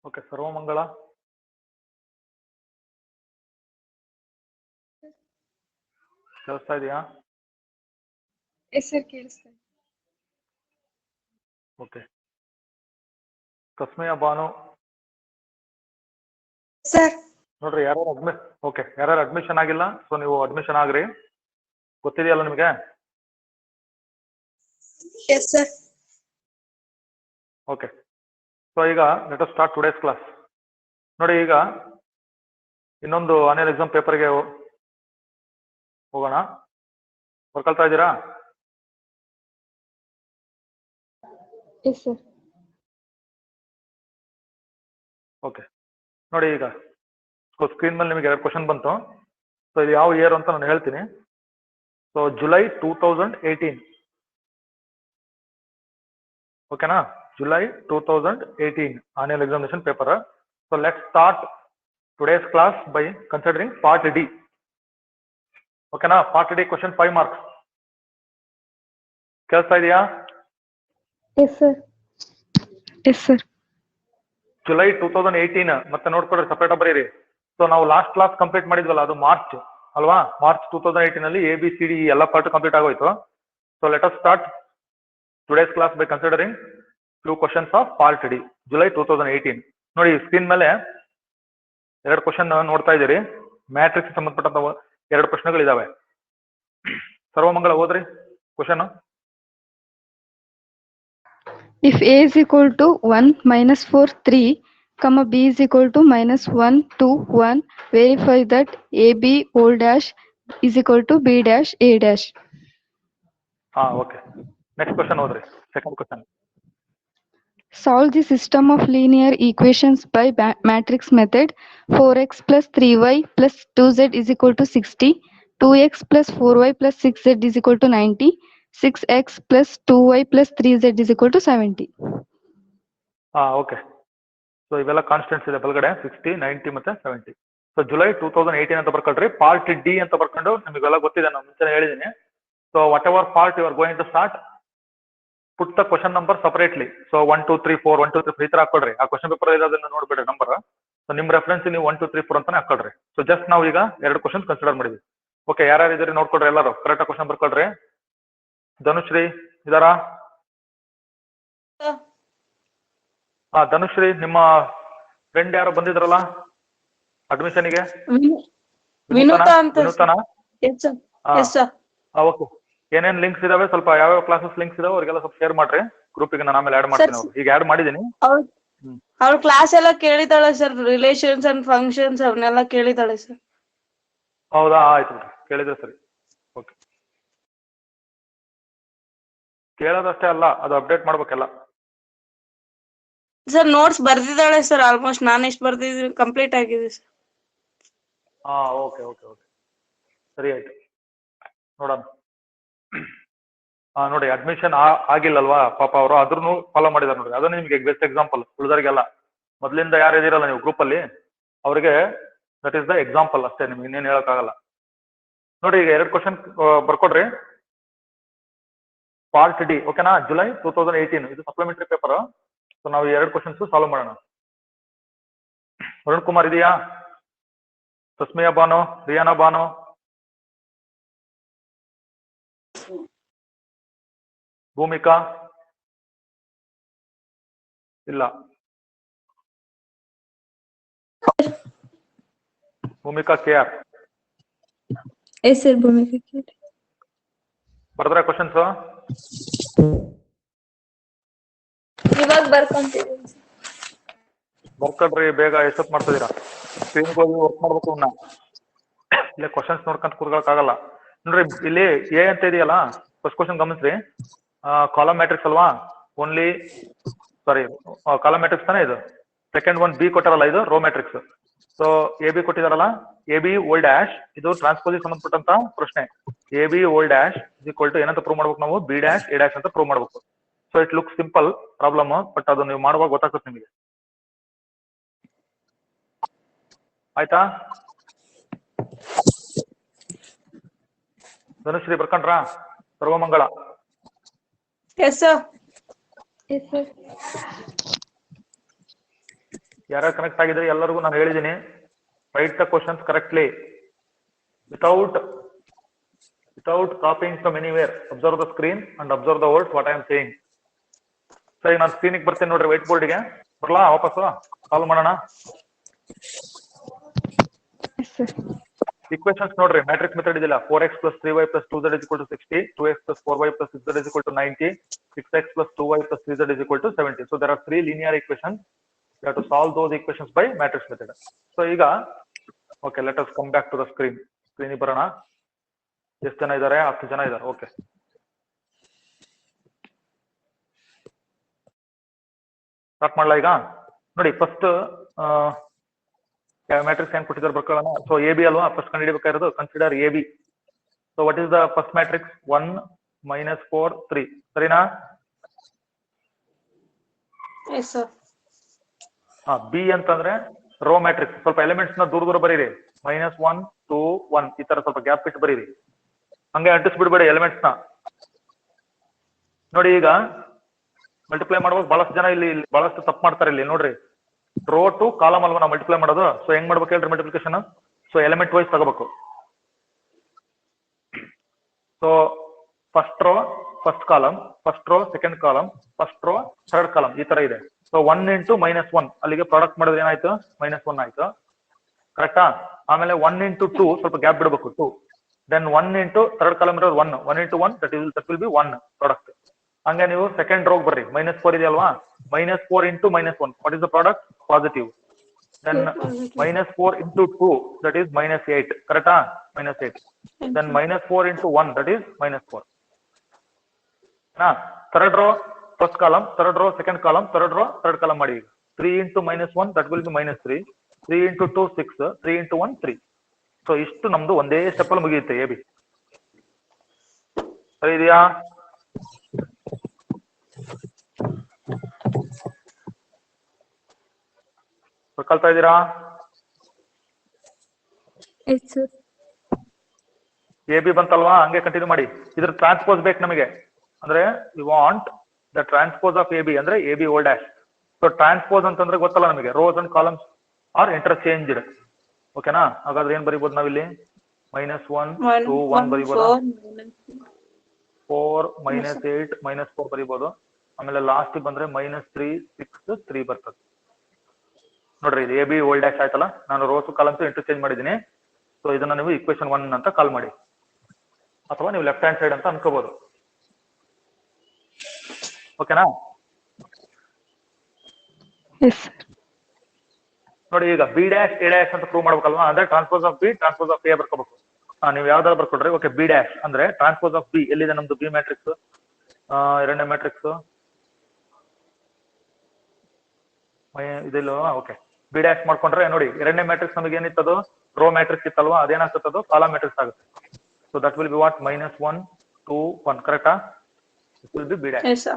Okay, Sarvamangala. ಕೇಳಿಸ್ತಾ ಇದೆಯಾ? Yes sir, ಕೇಳಿಸ್ತಾ ಇದೆ. ಓಕೆ. ಕಸ್ಮಯ ಬಾನು ಸರ್. ನೋಡ್ರಿ, ಯಾರ್ಯಾರು ಅಡ್ಮಿಷನ್ ಆಗಿಲ್ಲ, ಸೊ ನೀವು ಅಡ್ಮಿಷನ್ ಆಗ್ರಿ. ಗೊತ್ತಿದೆಯಲ್ಲ ನಿಮಗೆ? Yes sir. ಓಕೆ. ಸೊ ಈಗ let us start today's class. ನೋಡಿ, ಈಗ ಇನ್ನೊಂದು ಆನ್ಯುವಲ್ ಎಕ್ಸಾಮ್ ಪೇಪರ್ಗೆ ಹೋಗೋಣ. ಬರ್ಕೊಳ್ತಾ ಇದ್ದೀರಾ? Yes sir. ಓಕೆ. ನೋಡಿ, ಈಗ ಸ್ಕ್ರೀನ್ ಮೇಲೆ ನಿಮಗೆ 2 ಕ್ವಶನ್ ಬಂತು. ಸೊ ಇದು ಯಾವ ಇಯರ್ ಅಂತ ನಾನು ಹೇಳ್ತೀನಿ. So July 2018. ಓಕೆನಾ? July 2018 annual examination paper. So let's start today's class by considering part D. Okay na? Part D question 5 marks. ಕೇಳಿಸ್ತಾ ಇದೆಯಾ? S sir. Yes sir. July 2018 ಮತ್ತೆ ನೋಡ್ಕೊಡ್ರಿ, ಸಪರೇಟ್ ಬರೀರಿ. ಸೊ ನಾವು ಲಾಸ್ಟ್ ಕ್ಲಾಸ್ ಕಂಪ್ಲೀಟ್ ಮಾಡಿದ್ವಲ್ಲ, ಅದು March ಅಲ್ವಾ? March 2018 ಅಲ್ಲಿ ABCD ಎಲ್ಲ ಪಾರ್ಟ್ ಕಂಪ್ಲೀಟ್ ಆಗೋಯ್ತು. So let us start today's class by considering few questions of part D, July 2018. ನೋಡಿ, ಸ್ಕ್ರೀನ್ ಮೇಲೆ 2 ಕ್ವಶನ್ ನೋಡ್ತಾ ಇದ್ದೀರಿ. ಮ್ಯಾಟ್ರಿಕ್ಸ್ ಸಂಬಂಧಪಟ್ಟಂತ 2 ಪ್ರಶ್ನೆಗಳಿದಾವೆ. ಸರ್ವಮಂಗಳ ಓದ್ರಿ question. If A is equal to 1 minus 4 3, comma B is equal to minus 1 2 1, verify that AB whole dash is equal to B dash A dash. Okay. Next question ಓದ್ರಿ, second question. Solve the system of linear equations by matrix method. 4x plus 3y plus 2z is equal to 60, 2x plus 4y plus 6z is equal to 90, 6x plus 2y plus 3z is equal to 70. Okay. So ಇವೆಲ್ಲ constants ಇದೆ ಬಲಗಡೆ, 60 90 ಮತ್ತೆ 70. So July 2018 ಅಂತ ಬರ್ಕೊಳ್ರಿ. Part D ಅಂತ ಬರ್ಕೊಂಡು, ನಿಮಗೆಲ್ಲ ಗೊತ್ತಿದೆ, ನಾನು ಮುಂಚೆ ಹೇಳಿದ್ದೀನಿ. So whatever part you are going to start, put the question number separately. So 1 2 3 4 1 2 3 4 ಈ ತರ ಹಾಕೊಳ್ರಿ. ಆ ಕ್ವಶನ್ ಪೇಪರ್ ಇರೋದನ್ನ ನೋಡ್ಬೇಡ್ರಿ ನಂಬರ್. ಸೊ ನಿಮ್ ರೆಫರೆನ್ಸ್ ನೀವು 1 2 3 4 ಅಂತಾನೆ ಹಾಕೊಳ್ರಿ. ಸೊ ಜಸ್ಟ್ ನಾವು ಈಗ 2 ಕ್ವಶನ್ ಕನ್ಸಿಡರ್ ಮಾಡಿದ್ವಿ. ಓಕೆ, ಯಾರ್ಯಾರು ಇದ್ರಿ ನೋಡ್ಕೊಳ್ರಿ, ಎಲ್ಲರೂ ಕರೆಕ್ಟ್ ಕ್ವಶನ್ ಬರ್ಕೊಳ್ರಿ. ಧನುಶ್ರೀ ಇದಾರಾ? ಧನುಶ್ರೀ, ನಿಮ್ಮ ಫ್ರೆಂಡ್ ಯಾರು ಬಂದಿದ್ರಲ್ಲ ಅಡ್ಮಿಷನ್ಗೆ? ವಿನೂತನಾ? ಓಕೆ. ಏನೇನ್ ಲಿಂಕ್ಸ್ ಇದಾವೆ, ಸ್ವಲ್ಪ ಯಾವ್ಯಾವ ಕ್ಲಾಸಸ್ ಲಿಂಕ್ಸ್ ಇದಾವೆ ಅವ್ರಿಗೆಲ್ಲ ಸ್ವಲ್ಪ ಶೇರ್ ಮಾಡ್ರಿ ಗ್ರೂಪಿಗೆ. ನಾನು ಆಮೇಲೆ ಆಡ್ ಮಾಡ್ತೀನಿ. ಅವ್ರು ಈಗ ಆಡ್ ಮಾಡಿದೀನಿ. ಅವ್ರ ಕ್ಲಾಸ್ ಎಲ್ಲ ಕೇಳಿದಾಳೆ ಸರ್, ರಿಲೇಷನ್ಸ್ ಅಂಡ್ ಫಂಕ್ಷನ್ಸ್ ಅವನ್ನೆಲ್ಲ ಕೇಳಿದಾಳೆ ಸರ್. ಹೌದಾ? ಆಯ್ತು ಬಿಡ್ರಿ, ಕೇಳಿದ್ರೆ ಸರಿ. ಓಕೆ. ಕೇಳೋದಷ್ಟೇ ಅಲ್ಲ, ಅದು ಅಪ್ಡೇಟ್ ಮಾಡ್ಬೇಕೆಲ್ಲ. ಸರ್ ನೋಟ್ಸ್ ಬರ್ದಿದ್ದಾಳೆ ಸರ್, ಆಲ್ಮೋಸ್ಟ್ ನಾನು ಎಷ್ಟು ಬರ್ದಿದ್ದೀನಿ ಕಂಪ್ಲೀಟ್ ಆಗಿದೆ ಸರ್. ಓಕೆ ಓಕೆ ಓಕೆ, ಸರಿ ಆಯ್ತು. ನೋಡೋಣ. ನೋಡಿ, ಅಡ್ಮಿಷನ್ ಆಗಿಲ್ಲಲ್ವಾ ಪಾಪ ಅವರು, ಅದ್ರೂ ಫಾಲೋ ಮಾಡಿದಾರೆ ನೋಡಿ. ಅದು ನಿಮ್ಗೆ ಬೆಸ್ಟ್ ಎಕ್ಸಾಂಪಲ್. ಉಳಿದವರಿಗೆಲ್ಲ ಮೊದಲಿಂದ ಯಾರು ಇದಿರಲ್ಲ ನೀವು ಗ್ರೂಪ್ ಅಲ್ಲಿ, ಅವರಿಗೆ ದಟ್ ಈಸ್ ದ ಎಕ್ಸಾಂಪಲ್ ಅಷ್ಟೇ, ನಿಮ್ಗೆ ಇನ್ನೇನು ಹೇಳಕ್ಕಾಗಲ್ಲ. ನೋಡಿ, ಈಗ 2 ಕ್ವಶನ್ ಬರ್ಕೊಡ್ರಿ. ಪಾರ್ಟ್ ಡಿ, ಓಕೆನಾ? ಜುಲೈ 2018 ಇದು ಸಪ್ಲಿಮೆಂಟರಿ ಪೇಪರ್. ಸೊ ನಾವು 2 ಕ್ವಶನ್ಸ್ ಸಾಲ್ವ್ ಮಾಡೋಣ. ವರುಣ್ ಕುಮಾರ್ ಇದೆಯಾ? ತಸ್ಮಿಯಾ ಬಾನು, ರಿಯಾನಾ ಬಾನು, ಭೂಮಿಕಾ ಇಲ್ಲ? Bhumika KR yes sir, Bhumika KR. ಬರ್ದ್ರ ಕ್ವಶನ್ಸ್? ಇವಾಗ ಬರ್ಕೊಂತಿದ್ದೀನಿ. ಬರ್ಕೊಳ್ರಿ ಬೇಗ. ಎಷ್ಟೊತ್ತು ಮಾಡ್ತಿದ್ದೀರಾ? ಸ್ಕ್ರೀನ್ಗೆ ಹೋಗಿ ವರ್ಕ್ ಮಾಡ್ಬೇಕು. ಇಲ್ಲೇ ಕ್ವಶನ್ಸ್ ನೋಡ್ಕೊಂತ ಕೂರ್ಗೊಳಕ್ಕಾಗಲ್ಲ. ನೋಡ್ರಿ, ಇಲ್ಲಿ ಎ ಅಂತ ಇದೆಯಲ್ಲ, ಫಸ್ಟ್ ಕ್ವಶನ್ ಗಮನಿಸ್ರಿ. ಕಾಲಮ್ ಮ್ಯಾಟ್ರಿಕ್ಸ್ ಅಲ್ವಾ? ಓನ್ಲಿ ಸಾರಿ, ಕಾಲಮ್ ಮ್ಯಾಟ್ರಿಕ್ಸ್ ತಾನೇ ಇದು. ಸೆಕೆಂಡ್ ಒನ್ ಬಿ ಕೊಟ್ಟಾರಲ್ಲ, ಇದು ರೋ ಮ್ಯಾಟ್ರಿಕ್ಸ್. ಸೊ AB ಕೊಟ್ಟಿದಾರಲ್ಲ, AB ಓಲ್ ಡ್ಯಾಶ್, ಇದು ಟ್ರಾನ್ಸ್ಪೋಸ್ ಸಂಬಂಧಪಟ್ಟಂತ ಪ್ರಶ್ನೆ. AB whole dash is equal to ಏನಂತ ಪ್ರೂವ್ ಮಾಡ್ಬೇಕು ನಾವು? B ಡ್ಯಾಶ್ A ಡ್ಯಾಶ್ ಅಂತ ಪ್ರೂವ್ ಮಾಡ್ಬೇಕು. So it look simple problem, but ಅದು ನೀವು ಮಾಡುವಾಗ ಗೊತ್ತಾಗುತ್ತೆ ನಿಮಗೆ. ಆಯ್ತಾ? ಧನುಶ್ರೀ ಬರ್ಕೊಂಡ್ರಾ? Sarvamangala. Yes sir. Yes sir. ಯಾರು ಕನೆಕ್ಟ್ ಆಗಿದ್ರೆ ಎಲ್ಲರಿಗೂ ನಾನು ಹೇಳಿದ್ದೀನಿ, right the questions correctly without copying from anywhere. Observe the screen and observe the words what I am saying. ಸರಿ, ನಾನು ಸ್ಕ್ರೀನಿಗೆ ಬರ್ತೇನೆ ನೋಡ್ರಿ, ವೈಟ್ ಬೋರ್ಡ್ಗೆ ಬರಲಾ? ವಾಪಸ್ ಸಾಲ್ವ್ ಮಾಡೋಣ. Equations ನೋಡ್ರಿ, ಮ್ಯಾಟ್ರಿಕ್ಸ್ ಮೆಥಡ್ ಇದೆಯಲ್ಲ, 4x plus 3y plus 2z is equal to 60, 2x plus 4y plus 6z is equal to 90, 6x plus 2y plus 3z is equal to 70. So there are 3 linear equations. You have to solve those equations by matrix method. So ಈಗ okay, let us come back to the screen. ಸ್ಕ್ರೀನಿಗೆ ಬರೋಣ. ಎಷ್ಟು ಜನ ಇದ್ದಾರೆ? 10 ಜನ ಇದ್ದಾರೆ. Okay, start ಮಾಡ್ಲಾ ಈಗ? ನೋಡಿ, ಫಸ್ಟ್ ಮ್ಯಾಟ್ರಿಕ್ಸ್ ಏನ್ ಕೊಟ್ಟಿದ್ದಾರೆ ಬರ್ಕೊಳ್ಳೋಣ. ಸೊ ಎ ಬಿ ಅಲ್ವಾ ಫಸ್ಟ್ ಕಂಡುಹಿಡಿಬೇಕಾಗಿರೋದು. Consider A B. So what is the first matrix? 1 -4 3. ಸರಿನಾ? ಬಿ ಅಂತಂದ್ರೆ ರೋ ಮ್ಯಾಟ್ರಿಕ್ಸ್. ಸ್ವಲ್ಪ ಎಲಿಮೆಂಟ್ಸ್ ನ ದೂರ ಬರೀರಿ. -1 2 1 ಈ ತರ ಸ್ವಲ್ಪ ಗ್ಯಾಪ್ ಇಟ್ಟು ಬರೀರಿ. ಹಂಗೆ ಅಂಟಿಸ್ಬಿಡ್ಬೇಡಿ ಎಲಿಮೆಂಟ್ಸ್ ನ. ನೋಡಿ, ಈಗ ಮಲ್ಟಿಪ್ಲೈ ಮಾಡುವಾಗ ಬಹಳಷ್ಟು ಜನ ಇಲ್ಲಿ ಬಹಳಷ್ಟು ತಪ್ಪು ಮಾಡ್ತಾರೆ. ಇಲ್ಲಿ ನೋಡ್ರಿ, ರೋ ಟು ಕಾಲಮ್ ಅಲ್ವಾ ನಾವು ಮಲ್ಟಿಪ್ಲೈ ಮಾಡೋದು. ಸೊ ಹೆಂಗ್ ಮಾಡ್ಬೇಕು ಹೇಳ್ರಿ ಮಲ್ಟಿಪ್ಲಿಕೇಶನ್? ಸೊ ಎಲಿಮೆಂಟ್ ವೈಸ್ ತಗೋಬೇಕು. So first row first column, first row second column, first row third column, ಈ ತರ ಇದೆ. ಸೊ 1 into -1 ಅಲ್ಲಿಗೆ ಪ್ರಾಡಕ್ಟ್ ಮಾಡಿದ್ರೆ ಏನಾಯ್ತು? -1 ಆಯ್ತು. ಕರೆಕ್ಟಾ? ಆಮೇಲೆ 1 into 2 ಸ್ವಲ್ಪ ಗ್ಯಾಪ್ ಬಿಡಬೇಕು, 2. ದೆನ್ 1 into ಥರ್ಡ್ ಕಾಲಮ್ ಇರೋದು 1, 1 into 1 that will B 1 product. ಹಂಗೆ ನೀವು ಸೆಕೆಂಡ್ ರೋಗ್ ಬರ್ರಿ. -4 ಇದೆಯಲ್ವಾ? -4 into -1 what is the product? Positive. Then -4 into 2 that is -8. ಕರೆಕ್ಟಾ? -8. Then -4 into 1 that is -4. Third row first column, third row second column, third row third column ಮಾಡಿ. ಈಗ 3 into -1 that will be -3. 3 into 2 6, 3 into 1 3. So ಇಷ್ಟು ನಮ್ದು ಒಂದೇ step ಅಲ್ಲಿ ಮುಗಿಯುತ್ತೆ A B. ಸರಿ ಇದೆಯಾ? ಕಲ್ತಾ ಇದ್ದೀರಾ? ಎ ಬಿ ಬಂತಲ್ವಾ? ಹಂಗೆ ಕಂಟಿನ್ಯೂ ಮಾಡಿ. ಇದ್ರ ಟ್ರಾನ್ಸ್ಪೋಸ್ ಬೇಕು ನಮಗೆ. ಅಂದ್ರೆ you want the transpose of A B, ಅಂದ್ರೆ A B whole dash. So transpose ಅಂತಂದ್ರೆ ಗೊತ್ತಲ್ಲ ನಮಗೆ, rows and columns are interchanged. ಓಕೆನಾ? ಹಾಗಾದ್ರೆ ಏನ್ ಬರಿಬಹುದು ನಾವಿಲ್ಲಿ? -1 2 1 ಬರಿಬಹುದು, 4 -8 -4 ಬರಿಬಹುದು. ಆಮೇಲೆ ಲಾಸ್ಟ್ ಬಂದ್ರೆ -3 6 3 ಬರ್ತದೆ. ನೋಡ್ರಿ, ಇದು ಎ ಬಿ ಓಲ್ ಡ್ಯಾಶ್ ಆಯ್ತಲ್ಲ. ನಾನು ರೋಸ್ ಕಾಲಮ್ಸ್ ಇಂಟರ್ಚೇಂಜ್ ಮಾಡಿದ್ದೀನಿ. ಸೊ ಇದನ್ನ ನೀವು ಇಕ್ವೇಶನ್ 1 ಅಂತ ಕಾಲ್ ಮಾಡಿ, ಅಥವಾ ನೀವು ಲೆಫ್ಟ್ ಹ್ಯಾಂಡ್ ಸೈಡ್ ಅಂತ ಅನ್ಕೋಬಹುದು. ಓಕೆನಾ? ನೋಡಿ, ಈಗ ಬಿ ಡ್ಯಾಶ್ ಎ ಡ್ಯಾಶ್ ಅಂತ ಪ್ರೂವ್ ಮಾಡ್ಬೇಕಲ್ವಾ? ಅಂದ್ರೆ transpose of B transpose of A ಬರ್ಕೋಬೇಕು. ನೀವು ಯಾವ್ದಾದ್ರು ಬರ್ಕೊಡ್ರಿ. ಓಕೆ, ಬಿ ಡ್ಯಾಶ್ ಅಂದ್ರೆ ಟ್ರಾನ್ಸ್ಪೋಸ್ ಆಫ್ ಬಿ. ಎಲ್ಲಿದೆ ನಮ್ದು ಬಿ ಮ್ಯಾಟ್ರಿಕ್ಸ್? ಎರಡನೇ ಮ್ಯಾಟ್ರಿಕ್ಸ್ ಇದೆಲ್ಲೋ. ಓಕೆ, ಬಿ ಡ್ಯಾಶ್ ಮಾಡ್ಕೊಂಡ್ರೆ ನೋಡಿ, ಎರಡನೇ ಮ್ಯಾಟ್ರಿಕ್ಸ್ ನಮಗೆ ಏನಿತ್ತದು? ರೋ ಮ್ಯಾಟ್ರಿಕ್ಸ್ ಇತ್ತಲ್ವಾ? ಅದೇನಾಗ್ತದೆ? ಕಾಲಮ್ ಮ್ಯಾಟ್ರಿಕ್ಸ್ ಆಗುತ್ತೆ. So that will be what? -1 2 1. ಕರೆಕ್ಟಾ? It will be B dash.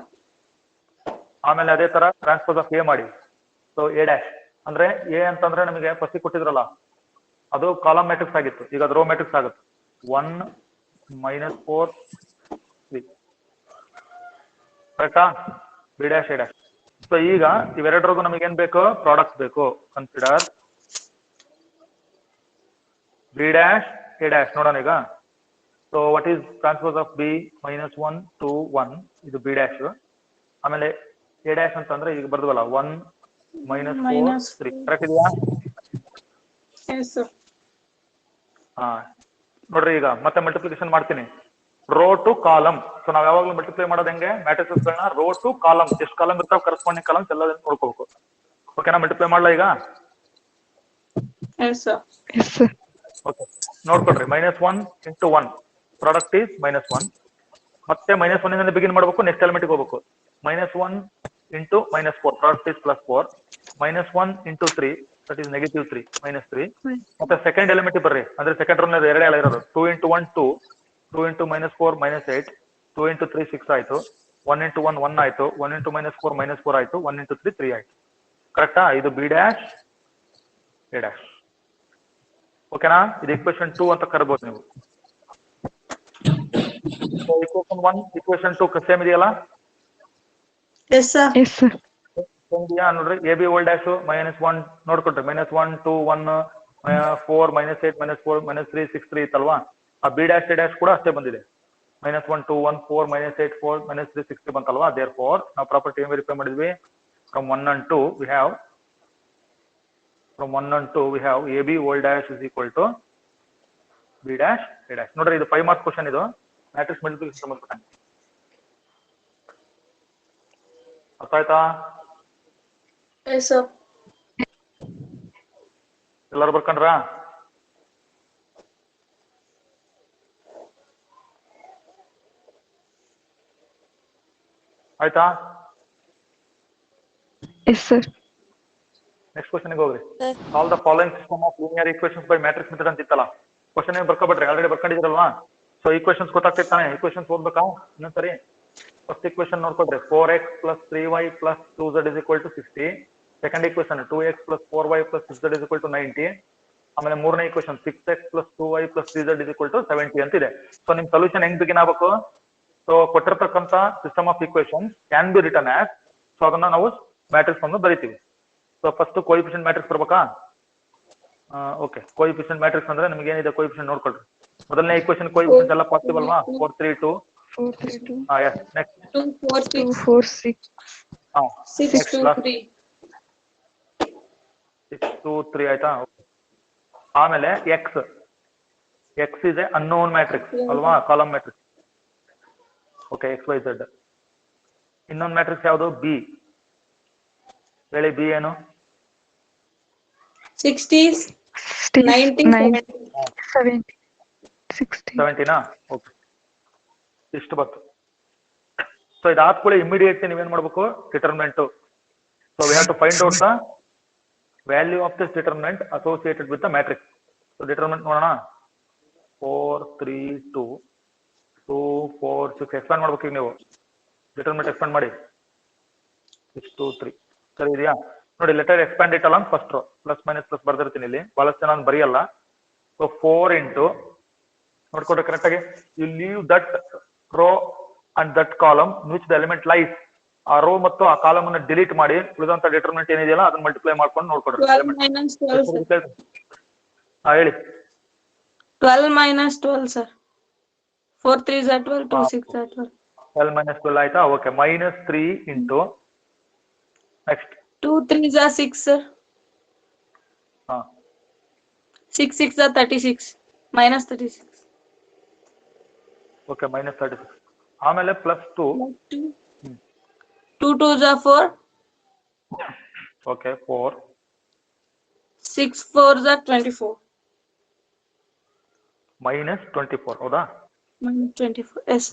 ಆಮೇಲೆ ಅದೇ ತರ ಟ್ರಾನ್ಸ್ಪೋಸ್ ಆಫ್ ಎ ಮಾಡಿ. ಸೊ ಎ ಡ್ಯಾಶ್ ಅಂದ್ರೆ ಎ ಅಂತಂದ್ರೆ ನಮಗೆ ಫಸ್ಟ್ ಕೊಟ್ಟಿದ್ರಲ್ಲ, ಅದು ಕಾಲಮ್ ಮ್ಯಾಟ್ರಿಕ್ಸ್ ಆಗಿತ್ತು. ಈಗ ಅದು ರೋ ಮ್ಯಾಟ್ರಿಕ್ಸ್ ಆಗುತ್ತೆ. 1 -4 3. ಕರೆಕ್ಟಾ? B dash A dash. So ಈಗ ಇವೆರಡರಿಗೂ ನಮಗೆ ಏನ್ ಬೇಕು? ಪ್ರಾಡಕ್ಟ್ ಬೇಕು. Consider B dash A dash. ನೋಡೋಣ ಈಗ. So what is transpose of B? -1 2 1 ಇದು ಬಿ ಡ್ಯಾಶ್. ಆಮೇಲೆ ಎ ಡ್ಯಾಶ್ ಅಂತಂದ್ರೆ ಈಗ ಬರ್ದವಲ್ಲ 1 -4 3. ಕರೆಕ್ಟ್ ಇದೆಯಾ? ನೋಡ್ರಿ, ಈಗ ಮತ್ತೆ ಮಲ್ಟಿಪ್ಲಿಕೇಶನ್ ಮಾಡ್ತೀನಿ. Rho to column. ಸೊ ನಾವ್ ಯಾವಾಗ್ಲೂ ಮಲ್ಟಿಪ್ಲೈ ಮಾಡೋದು ಹೆಂಗೆ? ಮ್ಯಾಟ್ರಿಕ್ಸ್ ಗಳನ್ನ ರೋ ಟು ಕಾಲಮ್, ಎಷ್ಟು ಕಾಲಮ್ ಇರ್ತಾವ ಕರೆಸ್ಪಾಂಡಿಂಗ್ ಕಾಲಮ್ಸ್ ಎಲ್ಲ ನೋಡ್ಕೋಬೇಕು. ಓಕೆನಾ? ಮಲ್ಟಿಪ್ಲೈ ಮಾಡ್ಲಾ ಈಗ? ಓಕೆ, ನೋಡ್ಕೊಡ್ರಿ. -1 into 1 ಪ್ರಾಡಕ್ಟ್ ಈಸ್ -1. ಮತ್ತೆ -1 ಇಂದ ಬಿಗಿನ್ ಮಾಡ್ಬೇಕು, ನೆಕ್ಸ್ಟ್ ಎಲಿಮೆಂಟ್ ಹೋಗ್ಬೇಕು. -1 into -4 product is +4. -1 into 3 that is -3 -3. ಮತ್ತೆ ಸೆಕೆಂಡ್ ಎಲಿಮೆಂಟ್ ಬರ್ರಿ. ಅಂದ್ರೆ ಸೆಕೆಂಡ್ ರೋ ಎರಡೇ ಅಲ್ಲ ಇರೋದು. 2 into 1 2, 2 into -4 -8, 2 into 3 6 ಆಯ್ತು. 1 into 1 1 ಆಯ್ತು. 1 into -4 -4 ಆಯ್ತು. 1 into 3 3 ಆಯ್ತು. ಕರೆಕ್ಟಾ? ಇದು ಬಿ ಡ್ಯಾಶ್ ಎ ಡ್ಯಾಶ್. ಓಕೆನಾ? ಇದು ಇಕ್ವೇಶನ್ 2 ಅಂತ ಕರ್ಬೋದು ನೀವು. ಇಕ್ವೇಶನ್ 1 ಇಕ್ವೇಶನ್ 2 ಸೇಮ್ ಇದೆಯಲ್ಲ? ಇದೆಯಾ ನೋಡ್ರಿ ಎ ಬಿ ಓಲ್ಡ್ ಡ್ಯಾಶ್ -1 ನೋಡ್ಕೊಟ್ರಿ -1 2 1 4 -8 -4 -3 6 3 ಇತ್ತಲ್ವಾ ಆ ಬಿ ಡ್ಯಾಶ್ ಡ್ಯಾಶ್ ಕೂಡ ಅಷ್ಟೇ ಬಂದಿದೆ -1 2 1 4 -8 4 -3 6 3 ಬಂತಲ್ವಾ ದೇರ್ ಫೋರ್ ನಾವು ಪ್ರಾಪರ್ಟಿ ಏನ್ ವೆರಿಫೈ ಮಾಡಿದ್ವಿ from 1 and 2 we have AB old dash is equal to B dash A dash ನೋಡ್ರಿ ಇದು 5 ಮಾರ್ಕ್ಸ್ ಕ್ವಶನ್ ಇದು ಮ್ಯಾಟ್ರಿಕ್ಸ್ ಮಲ್ಟಿಪ್ಲಿಕೇಶನ್ ಸಂಬಂಧಪಟ್ಟ ಅರ್ಥ ಆಯ್ತಾ Yes, sir. ಎಲ್ಲರೂ ಬರ್ಕೊಂಡ್ರಾ ಆಯ್ತಾ Yes, sir. ನೆಕ್ಸ್ಟ್ ಕ್ವಶನ್ ಹೋಗ್ರಿ solve the following system of linear equations by matrix method ಅಂತ ಇತ್ತಲ್ಲ ಕ್ವಶನ್ ಏನ್ ಬರ್ಕೊಬಿಟ್ರಿ ಆಲ್ರೆಡಿ ಬರ್ಕೊಂಡಿದ್ರಲ್ವಾ ಸೊ ಈಕ್ವೇಷನ್ಸ್ ಗೊತ್ತಾಗ್ತಿರ್ತಾನೆ ಈಕ್ವೇಷನ್ಸ್ ಓದ್ಬೇಕಾ ಇನ್ನೊಂದ್ಸರಿ ಫಸ್ಟ್ ಈಕ್ವೇಷನ್ ನೋಡ್ಕೊಡ್ರಿ 4x plus 3y plus 2z is equal to 60 second equation 2x plus 4y plus 6z is equal to 90 ಆಮೇಲೆ ಮೂರನೇ equation 6x plus 2y plus 3z is equal to 70 ಅಂತ ಇದೆ so ನಿಮ್ solution ಹೆಂಗ್ begin ಆಗ್ಬೇಕು so ಕೊಟ್ಟಿರ್ತಕ್ಕಂತ system of equations can be written as so ಅದನ್ನ ನಾವು ಮ್ಯಾಟ್ರಿಕ್ಸ್ ಅನ್ನು ಬರೀತೀವಿ ಸೊ ಫಸ್ಟ್ ಕೋಎಫಿಷಿಯಂಟ್ ಮ್ಯಾಟ್ರಿಕ್ಸ್ ಬರ್ಬೇಕಾ ಓಕೆ ಕೋಎಫಿಷಿಯಂಟ್ ಮ್ಯಾಟ್ರಿಕ್ಸ್ ಅಂದ್ರೆ ನಿಮ್ಗೆ ಏನಿದೆ ಕೋಎಫಿಷಿಯಂಟ್ ನೋಡ್ಕೊಳ್ರಿ ಮೊದಲನೇ ಈಕ್ವೇಷನ್ ಕೋಎಫಿಷಿಯಂಟ್ ಎಲ್ಲ ಪಾಸಿಬಲ್ ಅಲ್ವಾ 4 3 2 4 3 2 yes next 2 4 6 4 6 6 2 3 6 2 3 ಆಯ್ತಾ ಆಮೇಲೆ x is a unknown matrix ಅಲ್ವಾ column matrix okay x y z ಇನ್ನೊಂದು ಮ್ಯಾಟ್ರಿಕ್ಸ್ ಯಾವುದು b ಹೇಳಿ b ಏನು 60 90 70 60 70 ನಾ ಓಕೆ ಇಷ್ಟು ಬಂತು ಸೊ ಇದಾದ ಕೂಡ ಇಮಿಡಿಯೇಟ್ ನೀವೇನ್ ಮಾಡ್ಬೇಕು determinant so we have to find out the value of this determinant associated with the matrix so determinant ನೋಡೋಣ 4 3 2 2 4 6 ಎಕ್ಸ್ಪಾಂಡ್ ಮಾಡ್ಬೇಕು ಈಗ ನೀವು ಡಿಟರ್ಮಿನೆಂಟ್ ಎಕ್ಸ್ಪಾಂಡ್ ಮಾಡಿ 6 2 3 ಸರಿ ಇದೆಯಾ ನೋಡಿ ಲೆಟರ್ ಎಕ್ಸ್ಪಾಂಡ್ ಇಟ್ ಅಲ್ಲ first row plus minus plus ಬರ್ದಿರ್ತೀನಿ ಇಲ್ಲಿ ಬಹಳಷ್ಟು ಜನ ಬರೆಯಲ್ಲ ಸೊ 4 ಇಂಟು ನೋಡ್ಕೊಡ್ರಿ ಕರೆಕ್ಟ್ ಆಗಿ you leave that row and that column which the element lies ಆ ರೋ ಮತ್ತು ಆ ಕಾಲಮ್ ಅನ್ನು ಡಿಲೀಟ್ ಮಾಡಿ ಉಳಿದಂತ ಡಿಟರ್ಮಿನೆಂಟ್ ಏನಿದೆಯಲ್ಲ ಅದನ್ನ ಮಲ್ಟಿಪ್ಲೈ ಮಾಡ್ಕೊಂಡು ನೋಡ್ಕೊಡ್ರಿ 12 minus 12 sir. ಹೇಳಿ 12 minus 12 sir 4 3s are 12 2 6 are 12 12 minus 12 ಆಯ್ತಾ okay -3 into next 2 3s are 6 sir ಹಾ 6 6 are 36 minus 36 ಓಕೆ -36 ಆಮೇಲೆ +2 2 2s are 4 okay 4 6 4s are 24 -24 ಹೌದಾ -24 yes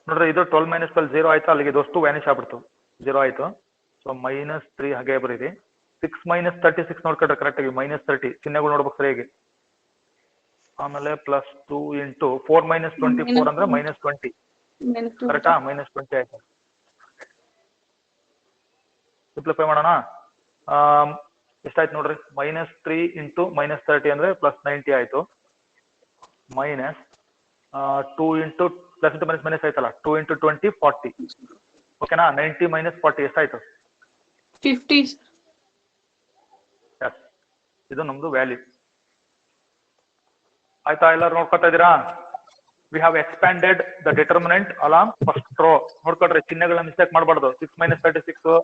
ನೋಡ್ರಿ ಇದು 12 - 12 0 ಆಯ್ತು ಅಲ್ಲಿಗೆ ಇದಷ್ಟು ವ್ಯಾನಿಶ್ ಆಗ್ಬಿಡ್ತು 0 ಆಯ್ತು ಸೊ -3 ಹಾಗೆ ಬರೀರಿ 6 - 36 ನೋಡ್ಕೊಂಡ್ರೆ ಕರೆಕ್ಟ್ ಆಗಿ -30 ಚಿಹ್ನೆಗಳು ನೋಡ್ಬೇಕು ಸರಿಯಾಗಿ ಆಮೇಲೆ +2 ಇಂಟು 4 - 24 ಅಂದ್ರೆ -20 ಕರೆಕ್ಟಾ -20 ಆಯ್ತು ಸಿಂಪ್ಲಿಫೈ ಮಾಡೋಣ ಎಷ್ಟಾಯ್ತು ನೋಡ್ರಿ -3 ಇಂಟು -30 ಅಂದ್ರೆ +90 ಆಯ್ತು minus 2 into plus into minus minus ಆಯ್ತಲ್ಲ 2 ಇಂಟು 20 40 ಓಕೆನಾ 90 - 40 ಎಷ್ಟಾಯ್ತು 50 ಎಸ್ ಇದು ನಮ್ದು ವ್ಯಾಲ್ಯೂ ಆಯ್ತಾ ಎಲ್ಲರೂ ನೋಡ್ಕೊತಾ ಇದೀರಾ we have expanded the determinant along first row ನೋಡ್ಕೊಳ್ರಿ ಚಿಹ್ನೆಗಳನ್ನ ಮಿಸ್ಟೇಕ್ ಮಾಡಬಾರ್ದು 6 - 36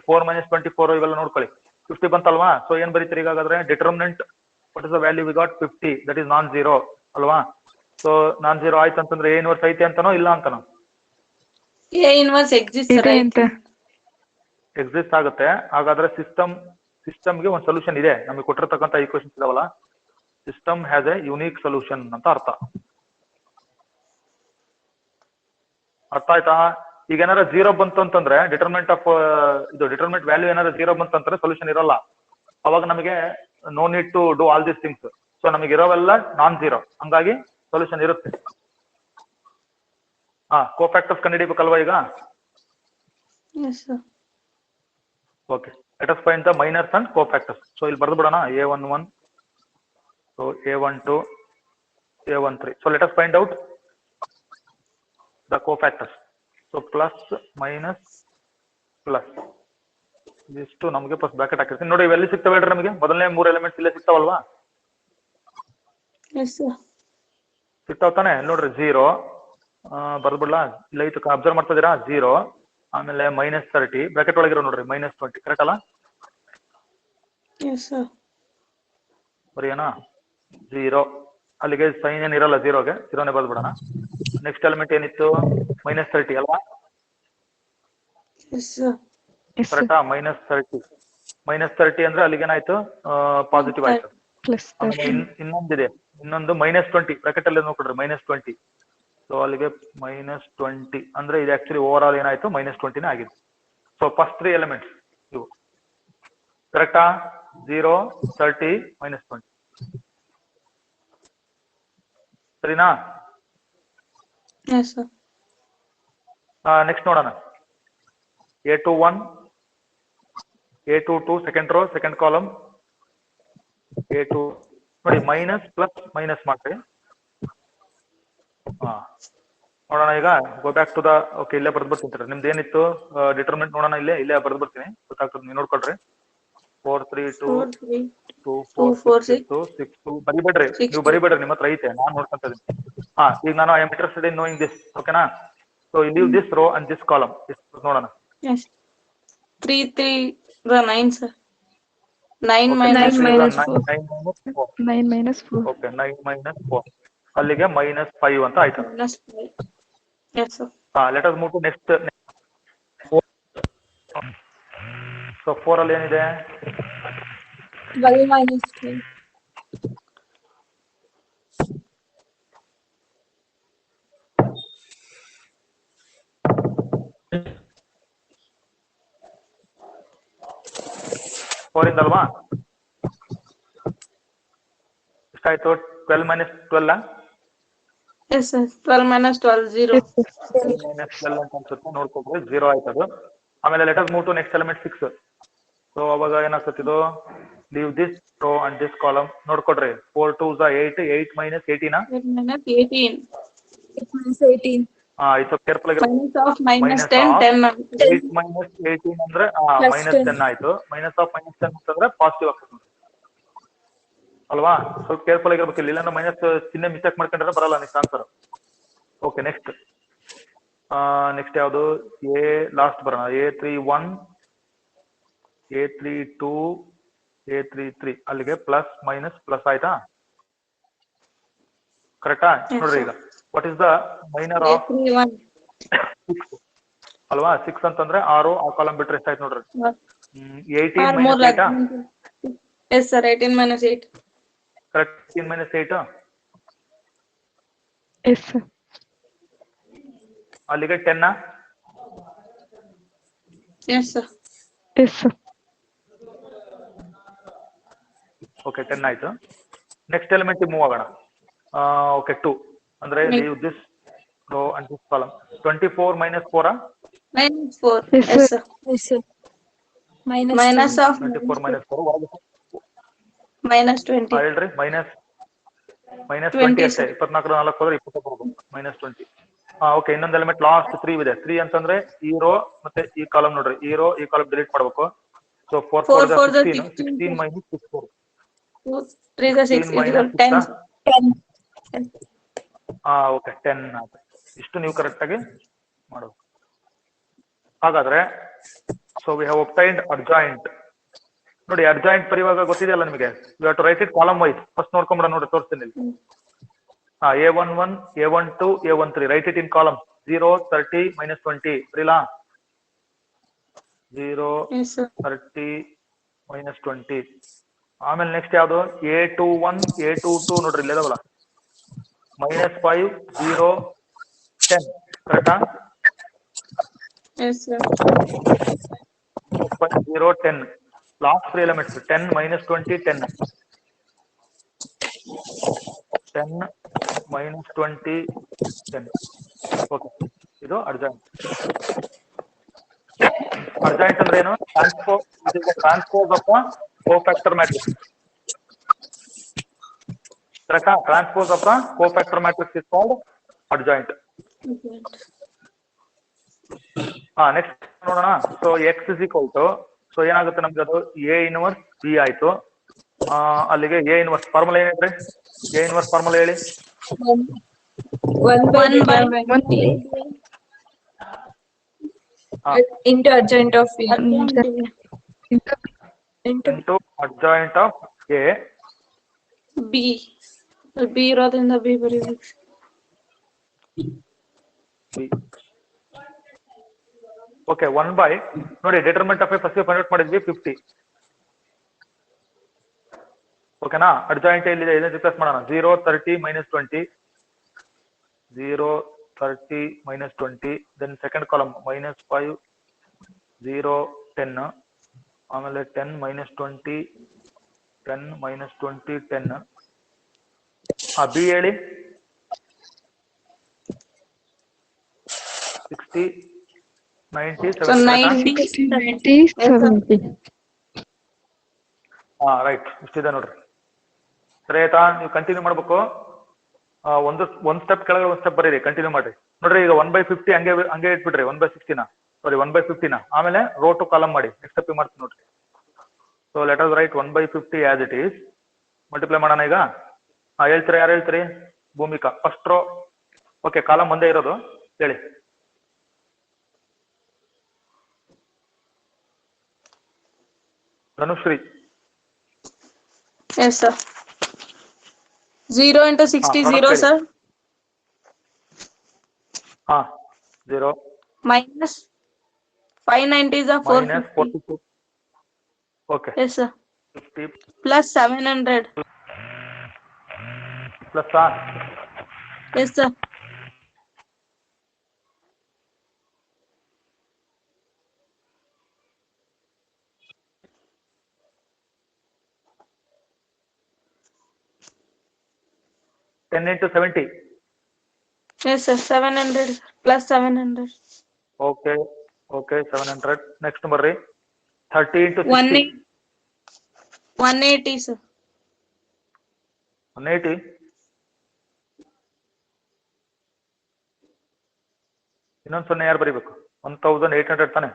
4 - 24 ಇವೆಲ್ಲ ನೋಡ್ಕೊಳ್ಳಿ 50 ಬಂತಲ್ವಾ ಸೊ ಏನ್ ಬರೀತೀರಿ ಈಗಾದ್ರೆ determinant what is the value we got 50 that is non zero ಅಲ್ವಾ ಸೊ ನಾನ್ ಜೀರೋ ಆಯ್ತು ಅಂತಂದ್ರೆ A ಇನ್ವರ್ಸ್ ಐತೆ ಅಂತಾನೋ ಇಲ್ಲ ಅಂತಾನೋ A inverse exists ಇದೆ right ಅಂತ ಎಕ್ಸಿಸ್ಟ್ ಆಗುತ್ತೆ ಹಾಗಾದ್ರೆ ಸಿಸ್ಟಮ್ಗೆ ಒಂದು ಸೊಲ್ಯೂಷನ್ ಇದೆ ನಮಗೆ ಕೊಟ್ಟಿರ್ತಕ್ಕಂಥ ಈಕ್ವೇಶನ್ಸ್ ಇದಾವಲ್ಲ system has a unique solution ಅಂತ ಅರ್ಥ ಆಯ್ತಾ ಈಗ ಏನಾರ 0 ಬಂತು ಅಂತಂದ್ರೆ ಡಿಟರ್ಮಿನೆಂಟ್ ಆಫ್ ಇದು ಡಿಟರ್ಮಿನೆಂಟ್ ವ್ಯಾಲ್ಯೂ ಏನಾರ 0 ಬಂತು ಅಂತಂದ್ರೆ ಸೊಲ್ಯೂಷನ್ ಇರಲ್ಲ ಅವಾಗ ನಮಗೆ no need to do all these things so ನಮಗೆ ಇರೋವೆಲ್ಲ ನಾನ್ ಜೀರೋ ಹಂಗಾಗಿ ಸೊಲ್ಯೂಷನ್ ಇರುತ್ತೆ ಕೋಫ್ಯಾಕ್ಟರ್ಸ್ ಕಂಡುಹಿಡಿಬೇಕಲ್ವಾ ಈಗ yes sir okay let us find the minors and cofactors so ಇಲ್ಲಿ ಬರೆದು ಬಿಡೋಣ A11 so A12 A13 so let us find out the cofactors so plus minus plus ಇಷ್ಟು ನಮಗೆ ಫಸ್ಟ್ ಬ್ರಾಕೆಟ್ ಹಾಕಿರ್ತೀನಿ ನೋಡಿ. ಇವೆಲ್ಲಿ ಸಿಗ್ತವೆ ಹೇಳ್ರಿ ನಮಗೆ? ಮೊದಲನೇ 3 ಎಲಿಮೆಂಟ್ಸ್ ಇಲ್ಲೇ ಸಿಗ್ತಾವಲ್ವಾ? Yes sir. ಸಿಗ್ತಾವ ತಾನೆ? ನೋಡ್ರಿ 0 ಬರ್ಬಿಡ್ಲಾ? ಇಲ್ಲ ಐತು ಅಬ್ಸರ್ವ್ ಮಾಡ್ತಿದ್ದೀರಾ? 0 ಆಮೇಲೆ -30 ಬ್ರಾಕೆಟ್ ಒಳಗಿರೋ ನೋಡ್ರಿ -20 ಕರೆಕ್ಟ್ ಅಲ್ಲ? Yes sir. ಬರೀನಾ 0 ಅಲ್ಲಿಗೆ ಸೈನ್ ಏನ್ ಇರಲ್ಲ, 0ಗೆ 0ನೇ ಬರ್ದ್ಬಿಡೋಣ. ನೆಕ್ಸ್ಟ್ ಎಲಿಮೆಂಟ್ ಏನಿತ್ತು? -30 ಅಲ್ವಾ? Yes sir. ಕರೆಕ್ಟಾ? -30 ಅಂದ್ರೆ ಅಲ್ಲಿಗೆ ಏನಾಯ್ತು? ಪಾಸಿಟಿವ್ ಆಯ್ತು. ಪ್ಲಸ್ ಆಮೇಲೆ ಇನ್ನೊಂದಿದೆ, ಇನ್ನೊಂದು -20 ಬ್ರಾಕೆಟ್ ಅಲ್ಲಿ ನೋಡ್ರಿ -20. ಸೊ ಅಲ್ಲಿಗೆ -20 ಅಂದ್ರೆ ಇದು ಆಕ್ಚುಲಿ ಓವರ್ ಆಲ್ ಏನಾಯ್ತು? -20ನೇ ಆಗಿದೆ. ಸೊ ಫಸ್ಟ್ 3 ಎಲಿಮೆಂಟ್ಸ್ ಇವು ಕರೆಕ್ಟಾ? 0, 30, -20 ಸರಿನಾ? Yes sir. ನೆಕ್ಸ್ಟ್ ನೋಡೋಣ. A21, A22 second row second column. A2 ನೋಡಿ ಮೈನಸ್ ಪ್ಲಸ್ ಮೈನಸ್ ಮಾಡ್ರಿ. ನೋಡೋಣ ಈಗ go back to the okay ಇಲ್ಲೇ ಬರ್ದು ಬರ್ತೀನಿ. ನಿಮ್ದು ಏನಿತ್ತು ಡಿಟರ್ಮಿನೆಂಟ್ ನೋಡೋಣ, ಇಲ್ಲೇ ಬರ್ದು ಬರ್ತೀನಿ, ಗೊತ್ತಾಗ್ತದೆ, ನೀವು ನೋಡ್ಕೊಳ್ರಿ. 4, 3, 2, 2, 4, 6 ಇತ್ತು. 6, 2 ಬರಿಬೇಡ್ರಿ, ನೀವು ಬರಿಬೇಡ್ರಿ, ನಿಮ್ಮ ಹತ್ರ ಐತೆ, ನಾನು ನೋಡ್ಕೊಂತ ಇದೀನಿ. ಈಗ ನಾನು I am interested in knowing this, ಓಕೆನಾ? So leave this row and this column. ನೋಡೋಣ. Yes. 3, 3, 9 sir. 9 minus 4. 9 - 4. ಓಕೆ 9 - 4 ಅಲ್ಲಿಗೆ -5 ಅಂತ ಆಯ್ತು. Minus 5. Yes sir. Let us move to next. So 4 ಅಲ್ಲಿ ಏನಿದೆ? 12 minus 3. ಇಂದಲ್ವಾ? ಎಷ್ಟಾಯ್ತು? 12 - 12. Yes sir. 12 minus 12, 0. -12 ಅಂತ ಅನ್ಸುತ್ತೆ, ನೋಡ್ಕೊಳ್ರಿ. 0 ಆಯ್ತು ಅದು. ಆಮೇಲೆ let us move to next element 6. So ಅವಾಗ ಏನಾಗ್ತದೆ ಇದು? Leave this row and this column. ನೋಡ್ಕೊಡ್ರಿ. 4 2 8, 8 - 18. 8 minus 18. 8 minus 18. ಇದು ಕೇರ್ಫುಲ್ ಆಗಿ. Minus of minus 10, 10. 8 - 18 ಅಂದ್ರೆ -10 ಆಯ್ತು. -10 ಅಂತಂದ್ರೆ ಪಾಸಿಟಿವ್ ಆಗ್ತದೆ ಅಲ್ವಾ? ಸ್ವಲ್ಪ ಕೇರ್ಫುಲ್ ಆಗಿರ್ಬೇಕು. ಇಲ್ಲ ಮೈನಸ್ ಚಿಹ್ನೆ ಮಿಸ್ಟೇಕ್ ಮಾಡ್ಕೊಂಡ್ರೆ ಬರಲ್ಲ ನೆಕ್ಸ್ಟ್ ಆನ್ಸರ್. ಓಕೆ ನೆಕ್ಸ್ಟ್ ಯಾವುದು? ಎ ಲಾಸ್ಟ್ ಬರೋಣ. A31, A32, A33 ಅಲ್ಲಿಗೆ ಪ್ಲಸ್ ಮೈನಸ್ ಪ್ಲಸ್ ಆಯ್ತಾ? ಕರೆಕ್ಟಾ? ನೋಡ್ರಿ ಈಗ what is the minor of 6 ಅಲ್ವಾ? 6 ಅಂತಂದ್ರೆ 6, ಆ ಕಾಲಮ್ ಬಿಟ್ರೆ ಎಷ್ಟಾಯ್ತು ನೋಡ್ರಿ? 18 - 8. Yes sir. 18 minus 8. Correct. 18 - 8 Yes sir. ಅಲ್ಲಿಗೆ 10. Yes sir. Yes sir. Okay 10 ಆಯ್ತು. ನೆಕ್ಸ್ಟ್ ಎಲಿಮೆಂಟ್ ಮೂವ್ ಆಗೋಣ. ಓಕೆ 2 ಅಂದ್ರೆ leave this row and this column. 24 - 4. Minus 4. Yes, Yes sir. sir. Yes sir. Minus Minus 20. of 24 - 4 minus 20. ಹೇಳ್ರಿ. -20 20 ಅಷ್ಟೇ. 24 4 ಹೋದ್ರೆ 20 ಬರ್ಬೋದು. -20. Okay ಇನ್ನೊಂದು element last 3 ಇದೆ. 3 ಅಂತಂದ್ರೆ ಈ ರೋ ಮತ್ತೆ ಈ ಕಾಲಮ್ ನೋಡ್ರಿ. ಈ ರೋ ಈ ಕಾಲಮ್ ಡಿಲೀಟ್ ಮಾಡ್ಬೇಕು. ಸೊ 4 4 16. 16 - 6 4. 2, 3 6 16 - 10. 10. ಓಕೆ 10 ಆಯ್ತು. ಇಷ್ಟು ನೀವು ಕರೆಕ್ಟ್ ಆಗಿ ಮಾಡಬೇಕು. ಹಾಗಾದ್ರೆ so we have obtained adjoint. ನೋಡಿ ಅಡ್ಜಾಯಿಂಟ್ ಬರೆಯುವಾಗ ಗೊತ್ತಿದೆಯಲ್ಲ ನಿಮಗೆ? You have to write it column wise. First ನೋಡ್ಕೊಂಡ್ಬಿಡ. ನೋಡಿ ತೋರಿಸ್ತೀನಿ ಇಲ್ಲಿ. A11, A12, A13 write it in column. 0, 30, -20 ಬರೀಲಾ? 0, Yes sir. 30, -20. ಆಮೇಲೆ ನೆಕ್ಸ್ಟ್ ಯಾವ್ದು? A21, A22 ನೋಡ್ರಿ ಇಲ್ಲದವಲ್ಲ. -5, 0, 10 ಕರೆಕ್ಟಾ? Yes sir. 0, 10 last 3 elements. 10 - 20, 10. 10 - 20, 10. Okay ಇದು ಅಡ್ಜಾಯಿಂಟ್. ಅಡ್ಜಾಯಿಂಟ್ ಅಂದ್ರೆ ಏನು? Transpose of cofactor matrix. ಕರೆಕ್ಟಾ? Transpose of cofactor matrix is called adjoint. Next ನೋಡೋಣ. So X is equal to, so ಏನಾಗುತ್ತೆ ನಮ್ಗೆ ಅದು ಎ ಇನ್ವರ್ಸ್ ಬಿ ಆಯ್ತು. ಅಲ್ಲಿಗೆ ಎ ಇನ್ವರ್ಸ್ ಫಾರ್ಮುಲಾ ಏನಿದ್ರೆ ಎ ಇನ್ವರ್ಸ್ ಫಾರ್ಮುಲಾ ಹೇಳಿ. 1 by 1 by determinant ಹಾ, into adjoint of A into into adjoint of A B B ಇರೋದ್ರಿಂದ ಬಿ ಬರೀಬೇಕು. ಬಿ. ಓಕೆ, 1 ಬೈ ನೋಡಿ determinant of A first convert ಮಾಡಿದ್ವಿ 50. ಓಕೆನಾ? ಅಡ್ಜಾಯಿಂಟ್ ಎಲ್ಲಿದೆ ಇದನ್ನ ರಿಪ್ಲೇಸ್ ಮಾಡೋಣ. 0 30 -20, 0 30 -20, ದೆನ್ ಸೆಕೆಂಡ್ ಕಾಲಮ್ -5 0 10, ಆಮೇಲೆ 10 -20 10 -20 10. ಬಿ ಹೇಳಿ. 60 90 So 70. 90 70. ಹಾ, ರೈಟ್. ಇಷ್ಟಿದೆ ನೋಡ್ರಿ. ಸರಿ ಆಯ್ತಾ? ನೀವು ಕಂಟಿನ್ಯೂ ಮಾಡ್ಬೇಕು. ಒಂದ್ ಸ್ಟೆಪ್ ಕೆಳಗೆ ಒಂದ್ ಸ್ಟೆಪ್ ಬರೀರಿ, ಕಂಟಿನ್ಯೂ ಮಾಡ್ರಿ. ನೋಡ್ರಿ ಈಗ 1/50 ಹಂಗೆ ಇಟ್ಬಿಡ್ರಿ. 1/60 ಸಾರಿ 1/50 ಆಮೇಲೆ ರೋ ಟು ಕಾಲಮ್ ಮಾಡಿ. ನೆಕ್ಸ್ಟ್ ಸ್ಟೆಪ್ ಮಾಡ್ತೀನಿ ನೋಡ್ರಿ. So let us write 1/50 as it is. Multiply ಮಾಡೋಣ ಈಗ. ಹೇಳ್ತೀರಿ, ಯಾರು ಹೇಳ್ತೀರಿ? Bhoomika first row. Okay, column ಒಂದೇ ಇರೋದು ಹೇಳಿ. Dhanushree. Yes, sir. 0 into 60, 0, sir. ಹಾ, 0 Minus 590 is a minus 450. 42. Okay, Yes, sir. 50 Plus 700. Plus Yes, sir. Ten into 70. Yes, sir. 700 plus 700. Okay okay, 700. Next ಬರ್ರಿ. 30 ಇಂಟು 60. 180, sir. 180. ಇನ್ನೊಂದು 0 ಯಾರು ಬರೀಬೇಕು? 1800 ತಾನೆ,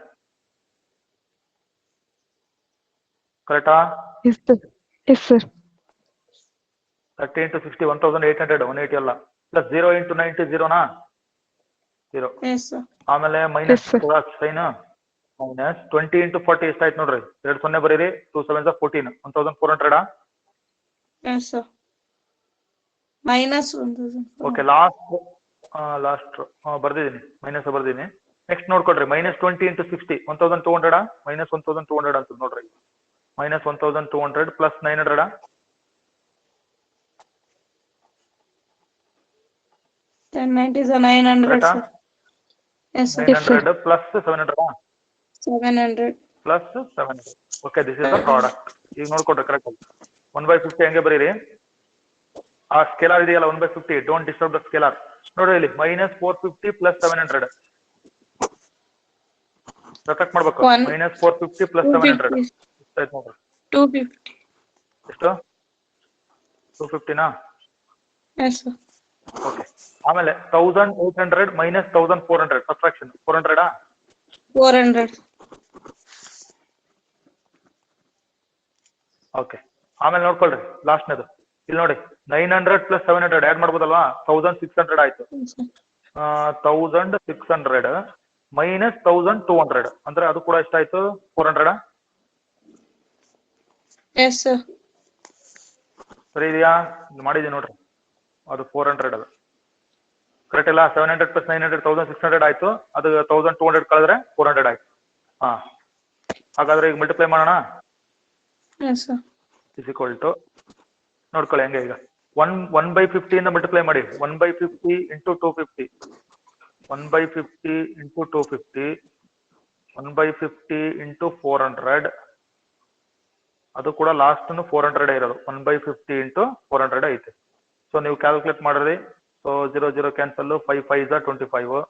ಕರೆಕ್ಟಾ? Yes, sir. Yes, sir. 30 into 60 1800, 180 ಅಲ್ಲ. ಪ್ಲಸ್ 0 ಇಂಟು 90 0ನಾ? 0. Yes, sir. ಆಮೇಲೆ minus Yes, sir. Sine minus 20 into 40 ಎಷ್ಟಾಯ್ತು ನೋಡ್ರಿ? 2 0 ಬರೀರಿ. 2 7 14, 1400. Yes, sir. Minus 1000. Okay, last ಬರ್ದಿದ್ದೀನಿ, ಮೈನಸ್ ಬರ್ದಿದ್ದೀನಿ. ನೆಕ್ಸ್ಟ್ ನೋಡ್ಕೊಡ್ರಿ. -20 ಇಂಟು 60 1200, -1200 ಅಂತ ನೋಡ್ರಿ. -1200 plus 900. 1090 is a 900, Correct, sir. Yes, sir. 900 plus 700 700. Plus 700. Okay, this is the product. ಈಗ ನೋಡ್ಕೊಡ್ರಿ ಕರೆಕ್ಟ್. 1/50 ಹಂಗೆ ಬರೀರಿ. ಆ ಸ್ಕೇಲಾರ್ ಇದೆಯಲ್ಲ 1/50, ಡೋಂಟ್ ಡಿಸ್ಟರ್ಬ್ ದ ಸ್ಕೇಲಾರ್. ನೋಡ್ರಿ ಇಲ್ಲಿ -450 ಪ್ಲಸ್ 700 ಸಬ್ಟ್ರಾಕ್ಟ್ ಮಾಡ್ಬೇಕು. -450 ಪ್ಲಸ್ 700 ಎಷ್ಟಾಯ್ತು ನೋಡ್ರಿ? 250. ಎಷ್ಟು? 250ನಾ? Yes, sir. ಓಕೆ, ಆಮೇಲೆ 1800 ಮೈನಸ್ 1400 ಸಬ್ಟ್ರಾಕ್ಷನ್ 400. 400. ಓಕೆ, ಆಮೇಲೆ ನೋಡ್ಕೊಳ್ರಿ ಲಾಸ್ಟ್ನೇದು. ಇಲ್ಲಿ ನೋಡಿ 900 ಪ್ಲಸ್ 700 ಆಡ್ ಮಾಡ್ಬೋದಲ್ವಾ? 1600 ಆಯ್ತು. Yes, sir. 1600 ಮೈನಸ್ 1200 ಅಂದ್ರೆ ಅದು ಕೂಡ ಎಷ್ಟಾಯ್ತು? 400. Yes, sir. ಸರಿ ಇದೆಯಾ? ಮಾಡಿದೀನಿ ನೋಡ್ರಿ, ಅದು 400 ಅದು ಕರೆಕ್ಟ್ ಇಲ್ಲ? 700 ಪ್ಲಸ್ 900 1600 ಆಯ್ತು. ಅದು 1200 ಕಳೆದ್ರೆ 400 ಆಯ್ತು. ಹಾ, ಹಾಗಾದ್ರೆ ಈಗ ಮಲ್ಟಿಪ್ಲೈ ಮಾಡೋಣ. Yes, sir. Is equal to ನೋಡ್ಕೊಳ್ಳಿ ಹಂಗೆ. ಈಗ 1/50 ಇಂದ ಮಲ್ಟಿಪ್ಲೈ ಮಾಡಿ. 1/50 ಇಂಟು 250, 1/50 ಇಂಟು 250, 1/50 ಇಂಟು 400. ಅದು ಕೂಡ ಲಾಸ್ಟ್ 400 ಇರೋದು. 1/50 ಇಂಟು 400 ಐತೆ. ಸೊ ನೀವು ಕ್ಯಾಲ್ಕುಲೇಟ್ ಮಾಡ್ರಿ. ಸೊ 0 0 ಕ್ಯಾನ್ಸಲ್, 5 5 25,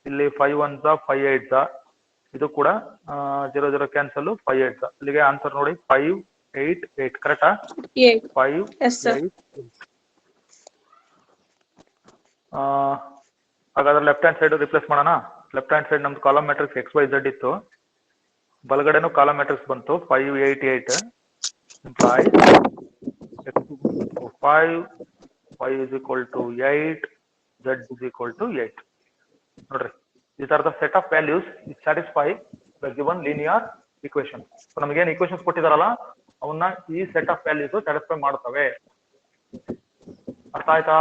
ಇಲ್ಲಿ 5 1 5 8. ಇದು ಕೂಡ 0 0 ಕ್ಯಾನ್ಸಲ್, 5 8. ಇಲ್ಲಿಗೆ ಆನ್ಸರ್ ನೋಡಿ 5 8 8. ಕರೆಕ್ಟಾ? 8. 5 Yes, sir. 8 8. ಹಾಗಾದ್ರೆ ಲೆಫ್ಟ್ ಹ್ಯಾಂಡ್ ಸೈಡ್ ರಿಪ್ಲೇಸ್ ಮಾಡೋಣ. ಲೆಫ್ಟ್ ಹ್ಯಾಂಡ್ ಸೈಡ್ ನಮ್ದು column matrix x y z ಇತ್ತು, ಬಲಗಡೆನೂ ಕಾಲಮ್ ಮ್ಯಾಟ್ರಿಕ್ಸ್ ಬಂತು 5 8 8 imply x 5 y is equal to 8 z is equal to 8. ನೋಡ್ರಿ, these are the set of values which satisfy the given linear equation. So ನಮಗೇನು equations ಕೊಟ್ಟಿದಾರಲ್ಲ ಅವನ್ನ ಈ set of values satisfy ಮಾಡ್ತವೆ. ಅರ್ಥ ಆಯ್ತಾ?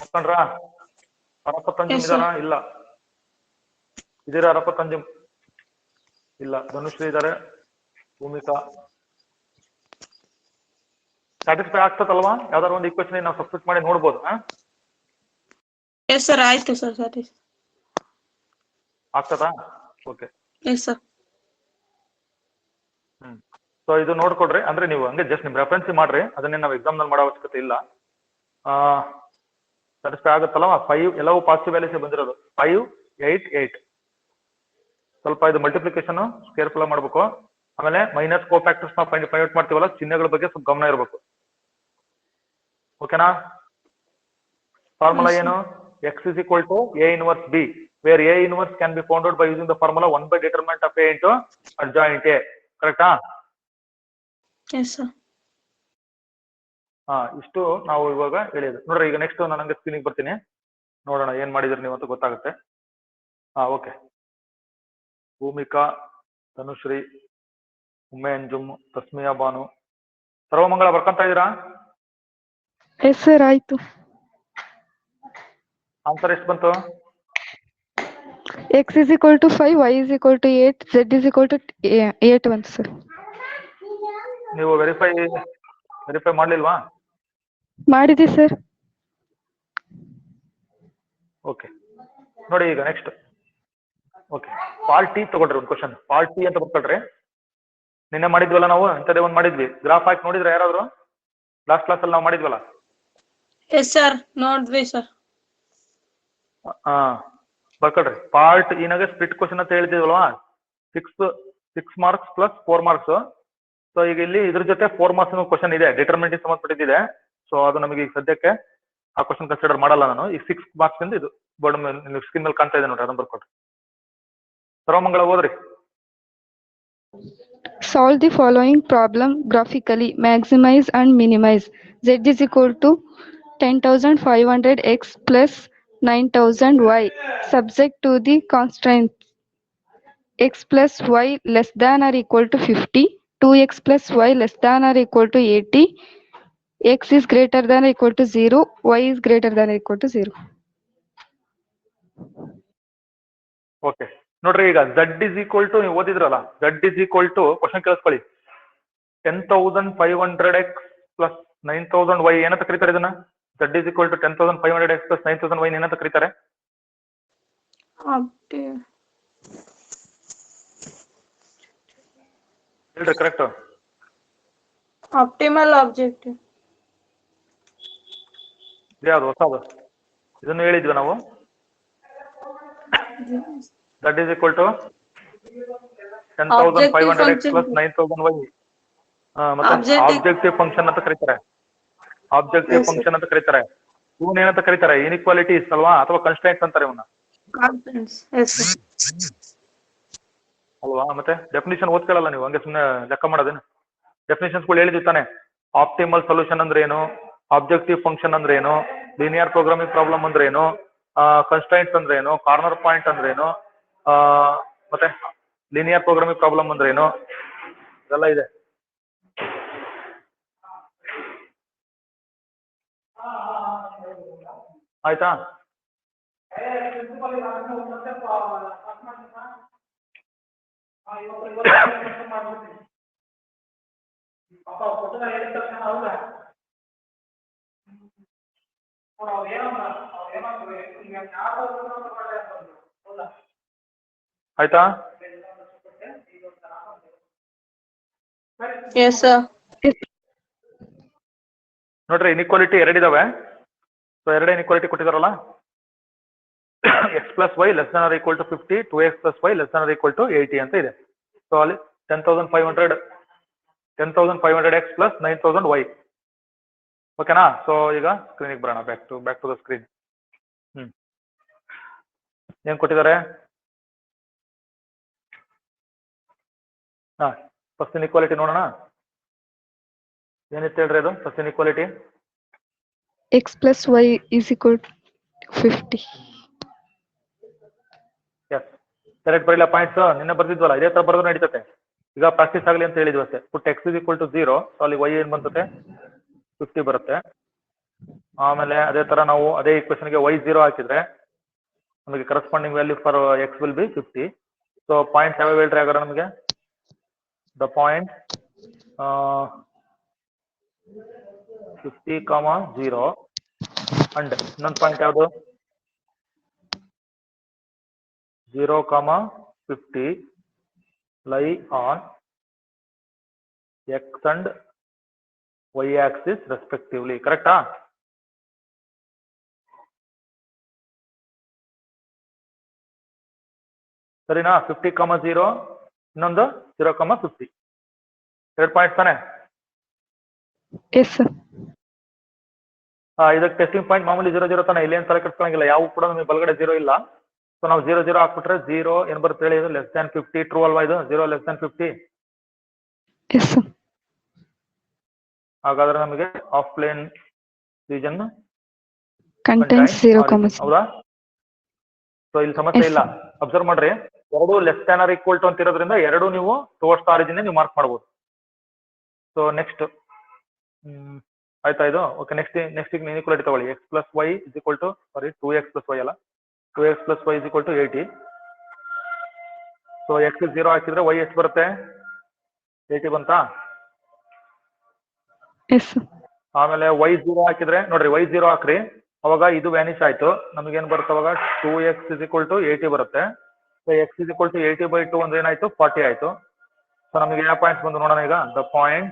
ಮಕ್ಕಳ್ರ ಅರಪ್ಪ ತಂಜುಮ್ ಇದಾರ? ಇಲ್ಲ. ಇದೀರ ಅರಪ್ಪ ತಂಜುಮ್? ಇಲ್ಲ. ಧನುಶ್ರೀ ಇದಾರೆ, ಭೂಮಿಕಾ. ಸ್ಯಾಟಿಸ್ಫೈ ಆಗ್ತದಲ್ವಾ? ಯಾವ್ದಾರು ಒಂದು ಈಕ್ವೇಶನ್ ನಾವು ಸಬ್ಸ್ಟಿಟ್ಯೂಟ್ ಮಾಡಿ ನೋಡ್ಬೋದು. ಎಸ್ ಸರ್, ಆಯ್ತು ಸರ್. ಸರಿ, ಆಗ್ತದಾ? ಓಕೆ. Yes sir. ಸೊ ಇದು ನೋಡ್ಕೊಡ್ರಿ, ಅಂದ್ರೆ ನೀವು ಹಂಗೆ ಜಸ್ಟ್ ನಿಮ್ ರೆಫರೆನ್ಸ್ ಮಾಡ್ರಿ, ಅದನ್ನೇ ನಾವು ಎಕ್ಸಾಮ್ ನಲ್ಲಿ ಮಾಡೋ ಅವಶ್ಯಕತೆ ಇಲ್ಲ. ಸ್ಯಾಟಿಸ್ಫೈ ಆಗುತ್ತಲ್ವಾ? 5 ಎಲ್ಲವೂ ಪಾಸಿಟಿವ್ ವ್ಯಾಲ್ಯೂಸ್ ಬಂದಿರೋದು. 5 8 8. ಸ್ವಲ್ಪ ಇದು ಮಲ್ಟಿಪ್ಲಿಕೇಶನ್ ಕೇರ್ಫುಲ್ ಆಗಿ ಮಾಡ್ಬೇಕು. ಆಮೇಲೆ ಮೈನಸ್ ಕೋಫ್ಯಾಕ್ಟರ್ಸ್ ನಾವು ಫೈಂಡ್ ಔಟ್ ಮಾಡ್ತೀವಲ್ಲ, ಚಿಹ್ನೆಗಳ ಬಗ್ಗೆ ಸ್ವಲ್ಪ ಗಮನ ಇರಬೇಕು. ಓಕೆನಾ? ಫಾರ್ಮುಲಾ ಏನು? x is equal to a inverse b, where a inverse can be found out by using the formula 1 by determinant of a into adjoint a. ಕರೆಕ್ಟಾ? Yes sir. ಇಷ್ಟು ನಾವು ಇವಾಗ ಹೇಳಿದ್ರು. ನೋಡ್ರಿ, ಈಗ ನೆಕ್ಸ್ಟ್ ನಾನು ಹಂಗೆ ಸ್ಕ್ರೀನಿಗೆ ಬರ್ತೀನಿ, ನೋಡೋಣ ಏನ್ ಮಾಡಿದ್ರಿ ನೀವು ಅಂತ ಗೊತ್ತಾಗುತ್ತೆ. ಓಕೆ. ಭೂಮಿಕಾ, ಧನುಶ್ರೀ, ಉಮ್ಮೆ ಅಂಜುಮ್, ತಸ್ಮಿಯಾ ಬಾನು, ಸರ್ವಮಂಗಳ ಬರ್ಕೊಂತ ಇದೀರಾ? ಎಸ್ ಸರ್, ಆಯ್ತು. ಆನ್ಸರ್ ಎಷ್ಟು ಬಂತು? x is equal to 5, y is equal to 8, z is equal to 8 ಬಂತು ಸರ್. ನೀವು ವೆರಿಫೈ ಮಾಡ್ಲಿಲ್ವಾ? ಮಾಡಿದೆ ಸರ್. ಓಕೆ. ನೋಡಿ ಈಗ ನೆಕ್ಸ್ಟ್. ಓಕೆ, ಪಾರ್ಟ್ ಟಿ ತಗೊಳ್ರಿ ಒಂದು ಕ್ವಶನ್. ಪಾರ್ಟ್ ಟಿ ಅಂತ ಬರ್ಕೊಳ್ರಿ. ನಿನ್ನೆ ಮಾಡಿದ್ವಲ್ಲ ನಾವು, ಇಂಥದೇ ಒಂದು ಮಾಡಿದ್ವಿ. ಗ್ರಾಫ್ ಹಾಕಿ ನೋಡಿದ್ರೆ ಯಾರಾದ್ರು? ಲಾಸ್ಟ್ ಕ್ಲಾಸ್ ಅಲ್ಲಿ ನಾವು ಮಾಡಿದ್ವಲ್ಲ. ಎಸ್ ಸರ್, ನೋಡಿದ್ವಿ ಸರ್. ಬರ್ಕೊಳ್ರಿ. ಪಾರ್ಟ್ ಇನಾಗ ಸ್ಪ್ಲಿಟ್ ಕ್ವಶನ್ ಅಂತ ಹೇಳಿದ್ವಲ್ವಾ, 6 ಮಾರ್ಕ್ಸ್ ಪ್ಲಸ್ 4 ಮಾರ್ಕ್ಸ್. ಸೊ ಈಗ ಇಲ್ಲಿ ಇದ್ರ ಜೊತೆ 4 ಮಾರ್ಕ್ಸ್ ಕ್ವಶನ್ ಇದೆ, ಡಿಟರ್ಮಿನೆಂಟ್ ಸಂಬಂಧಪಟ್ಟಿದೆ. ಸೊ ಅದು ನಮಗೆ ಈಗ ಸದ್ಯಕ್ಕೆ ಆ ಕ್ವಶನ್ ಕನ್ಸಿಡರ್ ಮಾಡಲ್ಲ ನಾನು. ಈಗ 6 ಮಾರ್ಕ್ಸ್ ಇಂದ ಇದು ಬೋರ್ಡ್ ಮೇಲೆ ಸ್ಕ್ರೀನ್ ಮೇಲೆ ಕಾಣ್ತಾ ಇದೆ ನೋಡ್ರಿ, ಅದನ್ನ ಬರ್ಕೊಡ್ರಿ. ಸರ್ವಮಂಗಳ ಓದ್ರಿ. Solve the following problem graphically. Maximize and minimize. Z is equal to 10,500 x plus 9,000 y. Subject to the constraints x plus y less than or equal to 50, 2x plus y less than or equal to 80, x is greater than or equal to 0, y is greater than or equal to 0. Okay, ನೋಡ್ರಿ ಈಗ z is equal to ನೀವು ಓದಿದ್ರಲ್ಲ, z is equal to question ಕೇಳಿಸ್ಕೊಳ್ಳಿ. 10,500x plus 9,000y ಏನಂತ ಕರೀತಾರೆ ಇದನ್ನ? z is equal to 10,500x plus 9,000y ಏನಂತ ಕರೀತಾರೆ? ಹೇಳ್ರಿ ಕರೆಕ್ಟ್. Optimal objective. ಯಾವ್ದು ಹೊಸದು? ಇದನ್ನು ಹೇಳಿದ್ವಿ ನಾವು. z is equal to 10,500x plus 9,000y. ಮತ್ತೆ ಆಬ್ಜೆಕ್ಟಿವ್ ಫಂಕ್ಷನ್ ಅಂತ ಕರೀತಾರೆ. ಆಬ್ಜೆಕ್ಟಿವ್ ಫಂಕ್ಷನ್ ಅಂತ ಕರೀತಾರೆ. ಇವನ್ ಏನಂತ ಕರೀತಾರೆ? ಇನ್ಇಕ್ವಾಲಿಟೀಸ್ ಅಲ್ವಾ, ಅಥವಾ ಕನ್ಸ್ಟ್ರೈಂಟ್ಸ್ ಅಂತಾರೆ ಇವನ್ನ ಅಲ್ವಾ? ಮತ್ತೆ ಡೆಫಿನಿಷನ್ ಓದ್ಕೊಳ್ಳಲ್ಲ ನೀವು, ಹಂಗೆ ಸುಮ್ಮನೆ ಲೆಕ್ಕ ಮಾಡೋದೇನು? ಡೆಫಿನಿಷನ್ಸ್ಗಳು ಹೇಳಿದ್ವಿ ತಾನೆ. ಆಪ್ಟಿಮಲ್ ಸೊಲ್ಯೂಷನ್ ಅಂದ್ರೆ ಏನು, ಆಬ್ಜೆಕ್ಟಿವ್ ಫಂಕ್ಷನ್ ಅಂದ್ರೆ ಏನು, ಲೀನಿಯರ್ ಪ್ರೋಗ್ರಾಮಿಂಗ್ ಪ್ರಾಬ್ಲಮ್ ಅಂದ್ರೆ ಏನು, ಕನ್ಸ್ಟ್ರೈಂಟ್ಸ್ ಅಂದ್ರೆ ಏನು, ಕಾರ್ನರ್ ಪಾಯಿಂಟ್ ಅಂದ್ರೆ ಏನು, ಮತ್ತೆ ಲೀನಿಯರ್ ಪ್ರೋಗ್ರಾಮಿಂಗ್ ಪ್ರಾಬ್ಲಮ್ ಅಂದ್ರೆ ಏನು, ಇದೆಲ್ಲ ಇದೆ. ಆಯ್ತಾ? ಆಯ್ತಾ? Yes sir. ನೋಡ್ರಿ, ಇನ್ಇಕ್ವಾಲಿಟಿ ಎರಡಿದಾವೆ. ಸೊ ಎರಡೇ inequality ಕೊಟ್ಟಿದಾರಲ್ಲ, x plus y less than or equal to 50, 2x plus y less than or equal to 80 ಅಂತ ಇದೆ. ಸೊ ಅಲ್ಲಿ 10,500 x plus 9,000 y. ಓಕೆನಾ? ಸೊ ಈಗ ಸ್ಕ್ರೀನಿಗೆ ಬರೋಣ, ಬ್ಯಾಕ್ ಟು ದ ಸ್ಕ್ರೀನ್. ಏನ್ ಕೊಟ್ಟಿದ್ದಾರೆ? ಫಸ್ಟ್ ಇನ್ಇಕ್ವಾಲಿಟಿ ನೋಡೋಣ. ಏನಿತ್ತು ಹೇಳ್ರಿ ಅದು first inequality? x plus y is equal to 50. Yes, correct. ಬರಲಿಲ್ಲ ಪಾಯಿಂಟ್ಸ್? ನಿನ್ನೆ ಬರ್ದಿದ್ವಲ್ಲ, ಇದೇ ತರ ಬರೋದು ನಡೀತತೆ. ಈಗ ಪ್ರಾಕ್ಟೀಸ್ ಆಗಲಿ ಅಂತ ಹೇಳಿದ್ವಿ ಅಷ್ಟೇ. ಪುಟ್ x is equal to 0, so ಅಲ್ಲಿ y ಏನ್ ಬಂತತೆ? 50 ಬರುತ್ತೆ. ಆಮೇಲೆ ಅದೇ ತರ ನಾವು ಅದೇ ಈಕ್ವೇಷನ್ಗೆ y 0 ಹಾಕಿದ್ರೆ ನಮಗೆ corresponding value for x will be 50. So points ಯಾವ್ಯಾವ ಹೇಳ್ರಿ ಹಾಗಾದ್ರೆ ನಮಗೆ? ದ ಪಾಯಿಂಟ್ 50, 0 ಅಂಡ್ ಇನ್ನೊಂದು ಪಾಯಿಂಟ್ ಯಾವುದು? 0, 50 ಲೈ on x and y axis respectively. ಕರೆಕ್ಟಾ? ಸರಿನಾ? 50, 0 ಇನ್ನೊಂದು 0, 50 ಎರಡು ಪಾಯಿಂಟ್ ತಾನೆ? Yes, sir. ಇದಕ್ಕೆ ಟೆಸ್ಟಿಂಗ್ ಪಾಯಿಂಟ್ ಮಾಮೂಲಿ 0, 0 ತಾನೆ. ಇಲ್ಲೇನು ತಲೆ ಕೆಡ್ಸ್ಕೊಳಂಗಿಲ್ಲ, ಯಾವ ಕೂಡ ನಮಗೆ ಬಲಗಡೆ 0 ಇಲ್ಲ. ಸೊ ನಾವು 0, 0 ಹಾಕ್ಬಿಟ್ರೆ 0 ಏನ್ ಬರುತ್ತೆ ಹೇಳಿ? ಇದು ಲೆಸ್ ದ್ಯಾನ್ 50. ಟ್ರೂ ಅಲ್ವಾ ಇದು? 0 ಲೆಸ್ ದ್ಯಾನ್ 50. Yes, sir. ಹಾಗಾದ್ರೆ ನಮಗೆ ಆಫ್ ಪ್ಲೇನ್ ರೀಜನ್ Contains 0, 0. ಹೌದಾ? ಸೊ ಇಲ್ಲಿ ಸಮಸ್ಯೆ ಇಲ್ಲ. ಅಬ್ಸರ್ವ್ ಮಾಡ್ರಿ, ಎರಡು less than or equal to ಅಂತ ಇರೋದ್ರಿಂದ ಎರಡು ನೀವು ಟುವರ್ಡ್ಸ್ ಆರಿಜಿನ್ ನೀವು ಮಾರ್ಕ್ ಮಾಡಬಹುದು. ಸೊ ನೆಕ್ಸ್ಟ್ ಆಯ್ತಾ ಇದು? ಓಕೆ, ನೆಕ್ಸ್ಟ್ ಇನ್ಇಕ್ವಾಲಿಟಿ ತಗೊಳ್ಳಿ. x plus y is equal to 2x plus y ಅಲ್ಲ, 2x plus y is equal to 80. So x 0 ಹಾಕಿದ್ರೆ y ಎಷ್ಟು ಬರುತ್ತೆ? 80 ಬಂತಾ? Yes, sir. ಆಮೇಲೆ y 0 ಹಾಕಿದ್ರೆ ನೋಡ್ರಿ, y 0 ಹಾಕ್ರಿ, ಅವಾಗ ಇದು ವ್ಯಾನಿಶ್ ಆಯ್ತು. ನಮಗೇನ್ ಬರುತ್ತೆ ಅವಾಗ? 2x is equal to 80 ಬರುತ್ತೆ. So x is equal to 80/2 ಅಂದ್ರೆ ಏನಾಯ್ತು? 40 ಆಯ್ತು. ಸೊ ನಮಗೆ ಯಾವ ಪಾಯಿಂಟ್ಸ್ ಬಂದು ನೋಡೋಣ ಈಗ. ದ ಪಾಯಿಂಟ್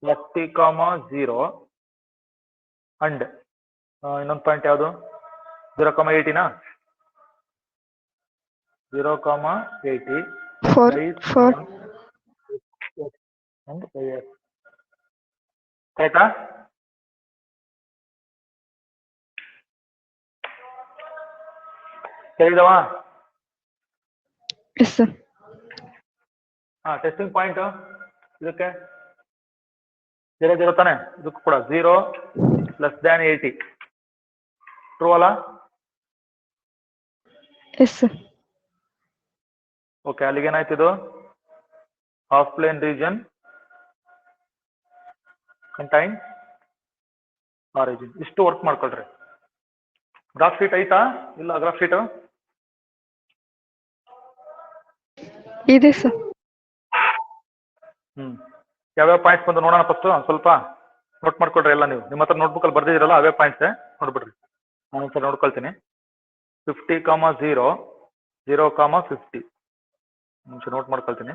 40, 0 ಅಂಡ್ ಇನ್ನೊಂದು ಪಾಯಿಂಟ್ ಯಾವುದು? 0, 80 ನಾ? 0, 80 ಆಯ್ತಾ? ಸರಿದವಾ? Yes, sir. ಟೆಸ್ಟಿಂಗ್ ಪಾಯಿಂಟ್ ಇದಕ್ಕೆ 0, 0 ತಾನೆ? ಇದಕ್ಕೂ ಕೂಡ 0 ಲೆಸ್ ದ್ಯಾನ್ 80. ಟ್ರೂ ಅಲ್ಲ? Yes, sir. ಓಕೆ, ಅಲ್ಲಿಗೆ ಏನಾಯ್ತು? ಇದು half plane region contain origin. ಇಷ್ಟು ವರ್ಕ್ ಮಾಡ್ಕೊಳ್ರಿ. ಗ್ರಾಫ್ ಶೀಟ್ ಐತಾ? ಇಲ್ಲ ಗ್ರಾಫ್ ಶೀಟ್? ಇದೆ ಸರ್. ಯಾವ್ಯಾವ ಪಾಯಿಂಟ್ಸ್ ಬಂದು ನೋಡೋಣ. ಫಸ್ಟ್ ಸ್ವಲ್ಪ ನೋಟ್ ಮಾಡ್ಕೊಳ್ರಿ ಎಲ್ಲ. ನೀವು ನಿಮ್ಮ ಹತ್ರ ನೋಟ್ಬುಕ್ ಅಲ್ಲಿ ಬರ್ದಿದ್ದೀರಲ್ಲ, ಅವೇ ಪಾಯಿಂಟ್ಸ್ ನೋಡ್ಬಿಡ್ರಿ. ನಾನು ಒಂದ್ಸಲ ನೋಡ್ಕೊಳ್ತೀನಿ. 50, 0, 0, 50 ನಿಮಿಷ ನೋಟ್ ಮಾಡ್ಕೊಳ್ತೀನಿ.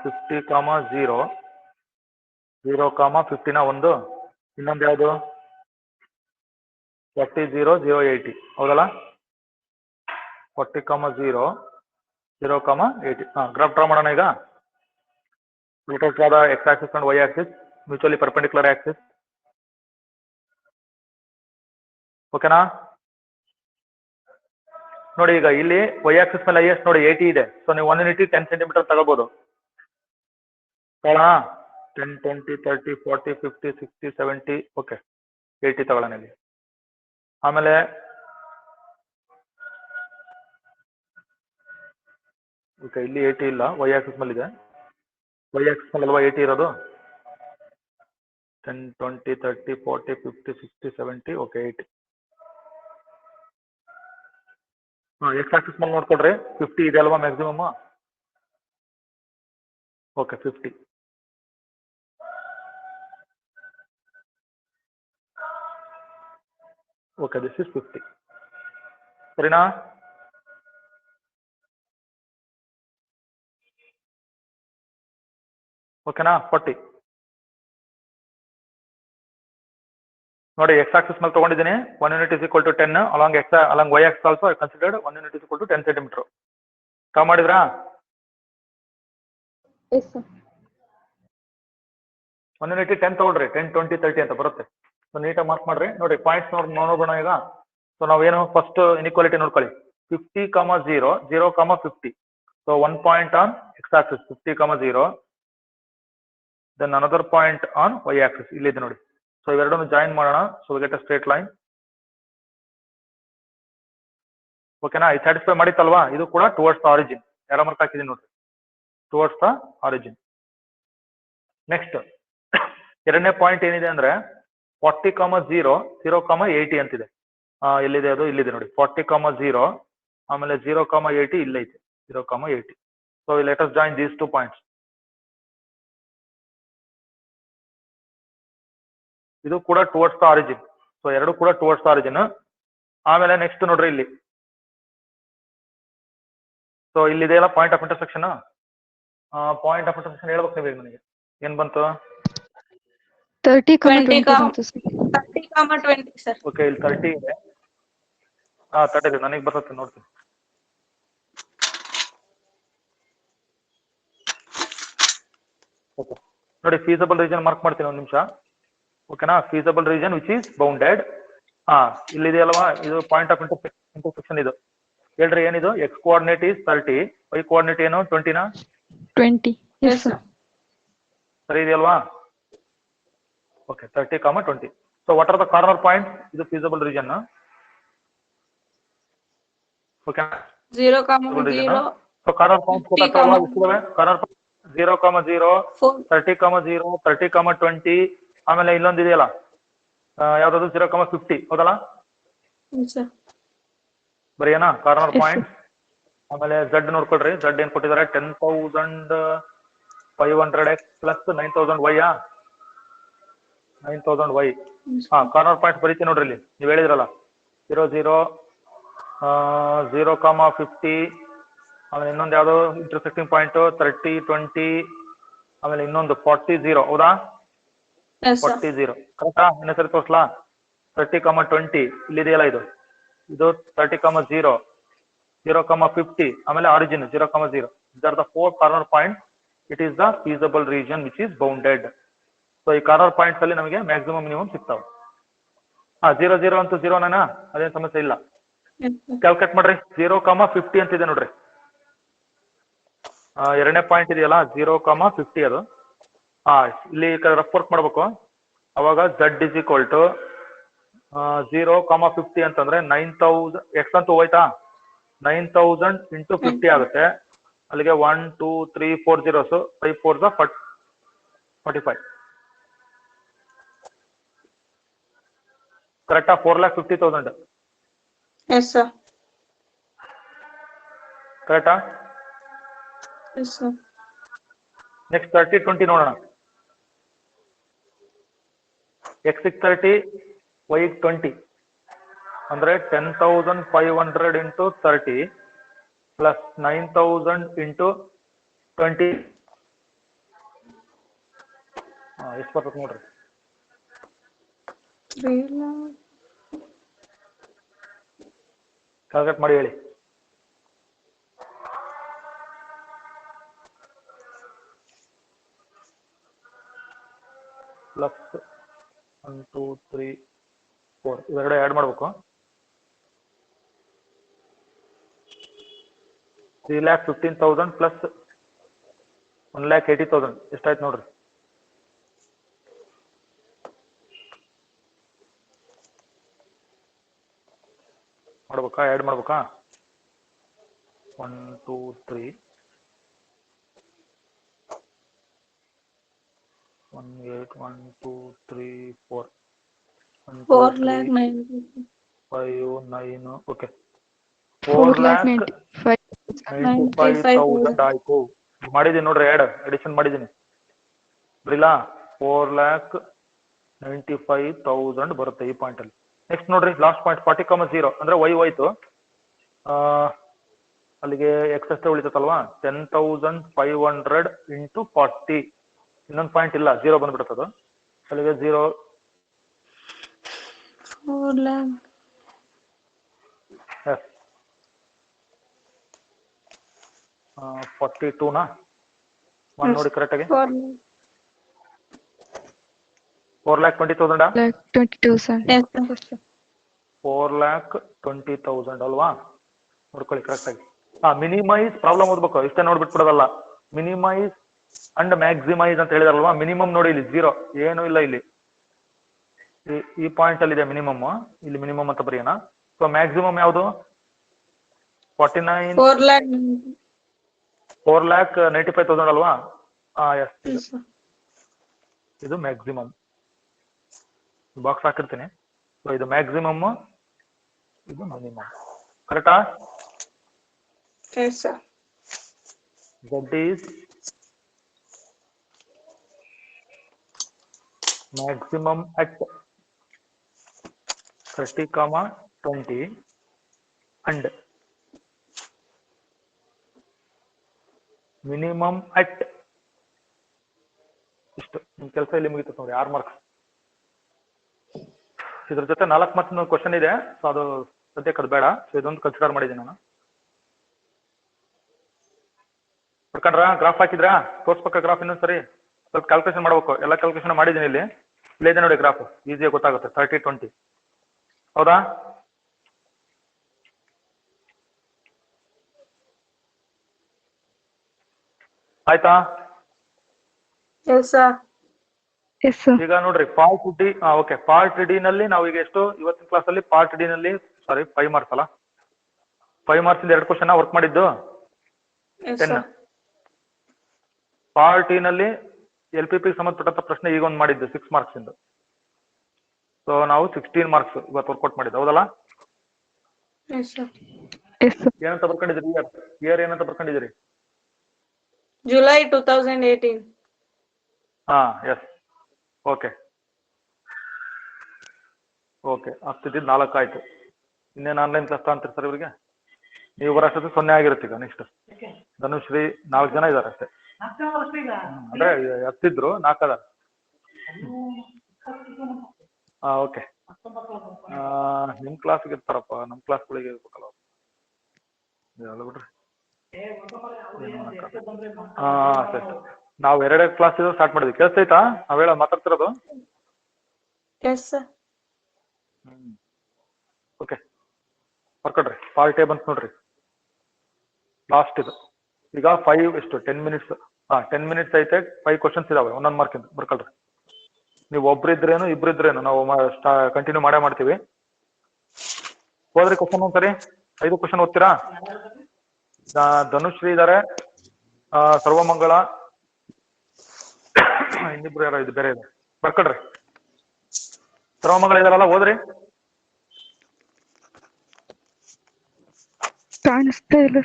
50, 0, 0, 50ನ ಒಂದು. ಇನ್ನೊಂದು ಯಾವುದು? 40, 0, 0, 80 ಹೌದಲ್ಲ? 40, 0, 0, 80. ಗ್ರಾಫ್ ಡ್ರಾ ಮಾಡೋಣ ಈಗ. Let us draw the x-axis and y-axis, mutually perpendicular axis. ಓಕೆನಾ? ನೋಡಿ ಈಗ ಇಲ್ಲಿ y-axis ಮೇಲೆ highest ನೋಡಿ 80 ಇದೆ. ಸೊ ನೀವು 1 ಯೂನಿಟ್ 10 ಸೆಂಟಿಮೀಟರ್ ತಗೋಬಹುದು. ತಗೊಳ್ಳೋಣ? 10, 20, 30, 40, 50, 60, 70. ಓಕೆ, 80 ತಗೊಳ್ಳೋಣ ಇಲ್ಲಿ. ಆಮೇಲೆ ಓಕೆ, ಇಲ್ಲಿ 80 ಇಲ್ಲ, y-axis ಮೇಲೆ ಇದೆ. y-axis ಮೇಲೆ ಅಲ್ವಾ 80 ಇರೋದು? 10, 20, 30, 40, 50, 60, 70. ಓಕೆ, 80. x-axis ಮೇಲೆ ನೋಡ್ಕೊಡ್ರಿ. 50 ಇದೆ ಅಲ್ವಾ maximum? Okay, 50. Okay, this is 50. ಸರಿನಾ? ಓಕೆನಾ? 40 ನೋಡಿ, x ಆಕ್ಸಿಸ್ ಮೇಲೆ ತಗೊಂಡಿದ್ದೀನಿ. 1 unit is equal to 10 along y axis also I considered 1 unit is equal to 10 centimeter. ಸಾವ್ ಮಾಡಿದ್ರಾ? Yes, sir. 1 ಯೂನಿಟ್ 10 ತಗೊಳ್ರಿ, 10, 20, 30 ಅಂತ ಬರುತ್ತೆ. ಸೊ ನೀಟಾಗಿ ಮಾರ್ಕ್ ಮಾಡ್ರಿ. ನೋಡಿ ಪಾಯಿಂಟ್ಸ್ ನೋಡೋಣ ಈಗ. ಸೊ ನಾವೇನು ಫಸ್ಟ್ ಇನ್ಇಕ್ವಾಲಿಟಿ ನೋಡ್ಕೊಳ್ಳಿ. 50, 0, 0, 50. So 1 point on x axis 50, 0. Then another point on y axis ಇಲ್ಲಿದೆ ನೋಡಿ. ಸೊ ಇವೆರಡನ್ನು ಜಾಯಿನ್ ಮಾಡೋಣ. So we get a straight line. ಓಕೆನಾ? ಇದು ಸ್ಯಾಟಿಸ್ಫೈ ಮಾಡಿತ್ತಲ್ವಾ? ಇದು ಕೂಡ ಟುವರ್ಡ್ಸ್ ದ ಆರಿಜಿನ್. ಯಾರೋ ಮಾರ್ಕ್ ಹಾಕಿದೀನಿ ನೋಡ್ರಿ, ಟುವರ್ಡ್ಸ್ ದ ಆರಿಜಿನ್. ನೆಕ್ಸ್ಟ್ ಎರಡನೇ ಪಾಯಿಂಟ್ ಏನಿದೆ ಅಂದ್ರೆ 40, 0, 0, 80 ಅಂತಿದೆ. ಎಲ್ಲಿದೆ ಅದು? ಇಲ್ಲಿದೆ ನೋಡಿ. 40, 0, ಆಮೇಲೆ 0, 80 ಇಲ್ಲೇ ಐತೆ. 0, 80. So let us join these 2 points. ಇದು ಕೂಡ ಟುವರ್ಡ್ಸ್ ದ ಆರಿಜಿನ್. ಸೊ ಎರಡು ಕೂಡ ಟುವರ್ಡ್ಸ್ ದ ಆರಿಜಿನ್. ಆಮೇಲೆ ನೆಕ್ಸ್ಟ್ ನೋಡ್ರಿ ಇಲ್ಲಿ. ಸೊ ಇಲ್ಲಿದೆಯಲ್ಲ point of intersection. Point of intersection ಹೇಳ್ಬೇಕು ನೀವು ನನಗೆ. ಏನ್ ಬಂತು? 30, 20, 20 ಬಂತು sir. 30, 20 ಸರ್. ಓಕೆ, ಇಲ್ಲಿ 30 ಇದೆ. 30 ಇದೆ, ನನಗೆ ಬರ್ತದೆ ನೋಡ್ತೀನಿ. ಓಕೆ ನೋಡಿ, ಫೀಸಬಲ್ ರೀಜನ್ ಮಾರ್ಕ್ ಮಾಡ್ತೀನಿ ಒಂದು ನಿಮಿಷ. ಓಕೆನಾ? Feasible region which is bounded. ಇಲ್ಲಿದೆಯಲ್ವಾ, ಇದು ಪಾಯಿಂಟ್ ಆಫ್ ಇಂಟರ್ಸೆಕ್ಷನ್. ಇದು ಹೇಳ್ರಿ ಏನಿದು? X coordinate is 30, Y coordinate ಏನು? 20ನಾ? 20. Yes, sir. ಸರಿ ಇದೆಯಲ್ವಾ? Okay, 30, 20. So what are the corner points? ಇದು feasible region. Okay, 0, 0, so corner points ಗೊತ್ತಾಗ್ತಾವಲ್ಲ? ಇಷ್ಟಿದಾವೆ ಕಾರ್ನರ್ ಪಾಯಿಂಟ್. 0, 0, 4, 30, 0, 30, 20. ಆಮೇಲೆ ಇನ್ನೊಂದು ಇದೆಯಲ್ಲ, ಯಾವ್ದಾದ್ರು 0, 50 ಹೌದಲ್ಲ? ಸರ್. ಬರೀ ಏನಾ ಕಾರ್ನರ್ Yes, ಪಾಯಿಂಟ್. ಆಮೇಲೆ ಝಡ್ ನೋಡ್ಕೊಳ್ರಿ. ಝಡ್ ಏನ್ ಕೊಟ್ಟಿದ್ದಾರೆ? 10,500x plus 9,000 y. 9,000 y. Corner point ಬರೀತೀನಿ ನೋಡ್ರಿ ಇಲ್ಲಿ. ನೀವು ಹೇಳಿದ್ರಲ್ಲ 0, 0, 0, 50. ಆಮೇಲೆ ಇನ್ನೊಂದು ಯಾವ್ದೋ ಇಂಟರ್ಸೆಕ್ಟಿಂಗ್ ಪಾಯಿಂಟ್ 30, 20. ಆಮೇಲೆ ಇನ್ನೊಂದು 40, 0 ಹೌದಾ? 40, 0 ಕರೆಕ್ಟಾ? ಇನ್ನೊಂದ್ಸರಿ ತೋರ್ಸ್ಲಾ? 30, 20 ಇಲ್ಲಿದೆಯಲ್ಲ ಇದು. ಇದು 30, 0, 0, 50. ಆಮೇಲೆ origin 0, 0. These are the 4 corner points. It is the feasible region which is bounded. So ಈ ಕಾರ್ನರ್ ಪಾಯಿಂಟ್ಸ್ ಅಲ್ಲಿ ನಮಗೆ ಮ್ಯಾಕ್ಸಿಮಮ್ ಮಿನಿಮಮ್ ಸಿಗ್ತಾವೆ. 0, 0 ಅಂತೂ 0 ಅದೇನು ಸಮಸ್ಯೆ ಇಲ್ಲ. ಕ್ಯಾಲ್ಕುಲೇಟ್ ಮಾಡ್ರಿ. 0, 50 ಅಂತಿದೆ ನೋಡ್ರಿ. ಎರಡನೇ ಪಾಯಿಂಟ್ ಇದೆಯಲ್ಲ 0, 50 ಅದು. ಇಲ್ಲಿ ರಫ್ ವರ್ಕ್ ಮಾಡ್ಬೇಕು. ಅವಾಗ Z is equal to 0, 50 ಅಂತಂದ್ರೆ 9,000 ಎಕ್ಸ್ ಅಂತೂ ಹೋಯ್ತಾ? 9,000 ಇಂಟು 50 ಆಗುತ್ತೆ. ಅಲ್ಲಿಗೆ 1, 2, 3, 4 zeros. 5 4s 45. ಕರೆಕ್ಟಾ? 4,50,000 ಎಸ್ ಸರ್. ಕರೆಕ್ಟಾ? Yes sir. ನೆಕ್ಸ್ಟ್ 30, 20 ನೋಡೋಣ. x 30, y 20 ಅಂದ್ರೆ 10,500 ಇಂಟು 30 ಪ್ಲಸ್ 9,000 ಇಂಟು 20. ಎಷ್ಟು ಬರ್ತದೆ ನೋಡ್ರಿ. ಕ್ಯಾಲ್ಕುಲೇಟ್ ಮಾಡಿ ಹೇಳಿ. ಪ್ಲಸ್ 1, 2, 3, 4 ಇವೆರಡು ಆ್ಯಡ್ ಮಾಡ್ಬೇಕು. 3,15,000 ಪ್ಲಸ್ 1,80,000 ಎಷ್ಟಾಯ್ತು ನೋಡ್ರಿ. ಮಾಡ್ಬೇಕಾ? ಆ್ಯಡ್ ಮಾಡ್ಬೇಕಾ? 1, 2, 3, 1, 8, 1, 2, 3, 4, 1, 2, 3, 5, 9. ಓಕೆ, 4,95,000 ಆಯ್ತು. ಮಾಡಿದೀನಿ ನೋಡ್ರಿ, ಅಡಿಷನ್ ಮಾಡಿದೀನಿ ಬರಿಲ್ಲ. 4,95,000 ಬರುತ್ತೆ ಈ ಪಾಯಿಂಟ್ ಅಲ್ಲಿ. ನೆಕ್ಸ್ಟ್ ನೋಡ್ರಿ ಲಾಸ್ಟ್ ಪಾಯಿಂಟ್ 40, 0 ಅಂದ್ರೆ y ಹೋಯ್ತು. ಅಲ್ಲಿಗೆ ಎಕ್ಸ್ ಅಷ್ಟೇ ಉಳಿತಲ್ವಾ? 10,500 ಇಂಟು 40. ಇನ್ನೊಂದು ಪಾಯಿಂಟ್ ಇಲ್ಲ, 0 ಬಂದ್ಬಿಡುತ್ತದು. ಅಲ್ಲಿಗೆ 0. 4 lakh. Yes. 42ನಾ ಒಂದು ನೋಡಿ ಕರೆಕ್ಟಾಗಿ 4,20,000 Like 22,000. Yes, sir. 4,20,000 ಅಲ್ವಾ ನೋಡ್ಕೊಳ್ಳಿ ಕರೆಕ್ಟಾಗಿ ಮಿನಿಮೈಸ್ ಪ್ರಾಬ್ಲಮ್ ಓದ್ಬೇಕು ಇಷ್ಟೇ ನೋಡ್ಬಿಟ್ಬಿಡೋದಲ್ಲ ಮಿನಿಮೈಸ್ ಅಂಡ್ ಮ್ಯಾಕ್ಸಿಮೈಸ್ ಅಂತ ಹೇಳಿದಾರಲ್ವಾ ಮಿನಿಮಮ್ ನೋಡಿ ಇಲ್ಲಿ 0 ಏನು ಇಲ್ಲ ಇಲ್ಲಿ ಈ ಪಾಯಿಂಟ್ ಅಲ್ಲಿ ಇದೆ ಮಿನಿಮಮ್ ಇಲ್ಲಿ ಮಿನಿಮಮ್ ಅಂತ ಬರೆಯೋಣ ಸೊ ಮ್ಯಾಕ್ಸಿಮಮ್ ಯಾವುದು 49 4,95,000 ಅಲ್ವಾ ಎಸ್ Yes, sir. ಇದು ಮ್ಯಾಕ್ಸಿಮಮ್ ಬಾಕ್ಸ್ ಹಾಕಿರ್ತೀನಿ ಸೊ ಇದು ಮ್ಯಾಕ್ಸಿಮಮ್ ಇದು ಮಿನಿಮಮ್ ಕರೆಕ್ಟಾ Yes, sir. Z is maximum at 30,20 and minimum at ಇಷ್ಟು ನಿಮ್ ಕೆಲಸ ಇಲ್ಲಿ ಮುಗಿತು ನೋಡಿ 6 ಮಾರ್ಕ್ಸ್ ಇದ್ರ ಜೊತೆ 4 ಮಾರ್ಕ್ಸ್ ಕ್ವಶನ್ ಇದೆ ಸೊ ಅದು ಸದ್ಯಕ್ಕೆ ಅದು ಬೇಡ ಸೊ ಇದೊಂದು ಕನ್ಸಿಡರ್ ಮಾಡಿದ್ದೀನಿ ನಾನು ಬರ್ಕೊಂಡ್ರಾ ಗ್ರಾಫ್ ಹಾಕಿದ್ರಾ ತೋರ್ಸ್ಬೇಕಾ ಗ್ರಾಫ್ ಇನ್ನೊಂದು ಸರಿ ಸ್ವಲ್ಪ ಕ್ಯಾಲ್ಕುಲೇಷನ್ ಮಾಡ್ಬೇಕು ಎಲ್ಲ ಕ್ಯಾಲ್ಕುಲೇಷನ್ ಮಾಡಿದ್ದೀನಿ ಇಲ್ಲಿ ಇದೆ ನೋಡಿ ಗ್ರಾಫ್ ಈಸಿಯಾಗಿ ಗೊತ್ತಾಗುತ್ತೆ 30-20 ಹೌದಾ ಆಯ್ತಾ Yes, sir. Yes, sir. ಈಗ ನೋಡ್ರಿ part D okay part D ನಲ್ಲಿ ನಾವು ಈಗ ಎಷ್ಟು ಇವತ್ತಿನ ಕ್ಲಾಸ್ ಅಲ್ಲಿ ಪಾರ್ಟ್ ಡಿ ನಲ್ಲಿ ಸಾರಿ 5 ಮಾರ್ಕ್ಸ್ ಅಲ್ಲ 5 ಮಾರ್ಕ್ಸ್ ಇಂದ 2 ಕ್ವಶನ್ ವರ್ಕ್ ಮಾಡಿದ್ದು Yes, 10 sir. ಪಾರ್ಟ್ ಡಿ ನಲ್ಲಿ LPP ಸಂಬಂಧಪಟ್ಟಂತ ಪ್ರಶ್ನೆ ಈಗ ಒಂದು ಮಾಡಿದ್ದು 6 ಮಾರ್ಕ್ಸ್ ಇಂದ ಸೊ ನಾವು 16 ಮಾರ್ಕ್ಸ್ ಇವತ್ತು ವರ್ಕೌಟ್ ಮಾಡಿದ್ದು ಹೌದಲ್ಲ Yes, sir. Yes, sir. ಏನಂತ ಬರ್ಕೊಂಡಿದ್ದೀರಿ ಇಯರ್ ಏನಂತ ಬರ್ಕೊಂಡಿದ್ದೀರಿ July 2018. ಎಸ್ ಓಕೆ ಓಕೆ ಆಗ್ತಿದ್ದು 4 ಆಯ್ತು ಇನ್ನೇನು ಆನ್ಲೈನ್ ಕ್ಲಾಸ್ ತಗೊಂತೀರಿ ಸರ್ ಇವರಿಗೆ ನೀವು ಬರೋಷ್ಟೊತ್ತು 0 ಆಗಿರುತ್ತೆ ಈಗ ನೆಕ್ಸ್ಟ್ ಧನುಶ್ರೀ 4 ಜನ ಇದ್ದಾರೆ ಅಷ್ಟೇ ಅಂದ್ರೆ ಹತ್ತಿದ್ರು 4 ಅದ ಓಕೆ ನಿಮ್ ಕ್ಲಾಸ್ಗೆ ಇರ್ತಾರಪ್ಪ ನಮ್ಮ ಕ್ಲಾಸ್ಗಳಿಗೆ ಇರ್ಬೇಕಲ್ಲ ಬಿಡ್ರಿ ಸರಿ ನಾವು 2 ಕ್ಲಾಸ್ ಸ್ಟಾರ್ಟ್ ಮಾಡಿದ್ವಿ ಕೇಳಿಸ್ತೈತಾ ನಾವೇಳ ಮಾತಾಡ್ತಿರೋದು Yes, sir. ಓಕೆ ಬರ್ಕೊಡ್ರಿ ಪಾರ್ಟ್ ಎ ಬಂತು ನೋಡ್ರಿ ಲಾಸ್ಟ್ ಇದು ಈಗ 5 ಎಷ್ಟು 10 ಮಿನಿಟ್ಸ್ 10 ಮಿನಿಟ್ಸ್ ಐತೆ 5 ಕ್ವಶನ್ಸ್ ಇದಾವೆ ಒಂದೊಂದು ಮಾರ್ಕಿಂದ ಬರ್ಕೊಳ್ರಿ ನೀವು ಒಬ್ರಿದ್ರೇನು ಇಬ್ರಿದ್ರೇನು ನಾವು ಕಂಟಿನ್ಯೂ ಮಾಡೇ ಮಾಡ್ತೀವಿ ಹೋದ್ರಿ ಕ್ವಶನ್ ಒಂದ್ಸರಿ 5 ಕ್ವಶನ್ ಓದ್ತೀರಾ ಧನುಶ್ರೀ ಇದಾರೆ ಸರ್ವಮಂಗಳ ಇನ್ನಿಬ್ರು ಯಾರೋ ಇದು ಬೇರೆ ಇದೆ ಬರ್ಕೊಡ್ರಿ ಸರ್ವಮಂಗಳ ಇದಾರಲ್ಲ ಹೋದ್ರಿ ಕಾಣಿಸ್ತಾ ಇಲ್ಲ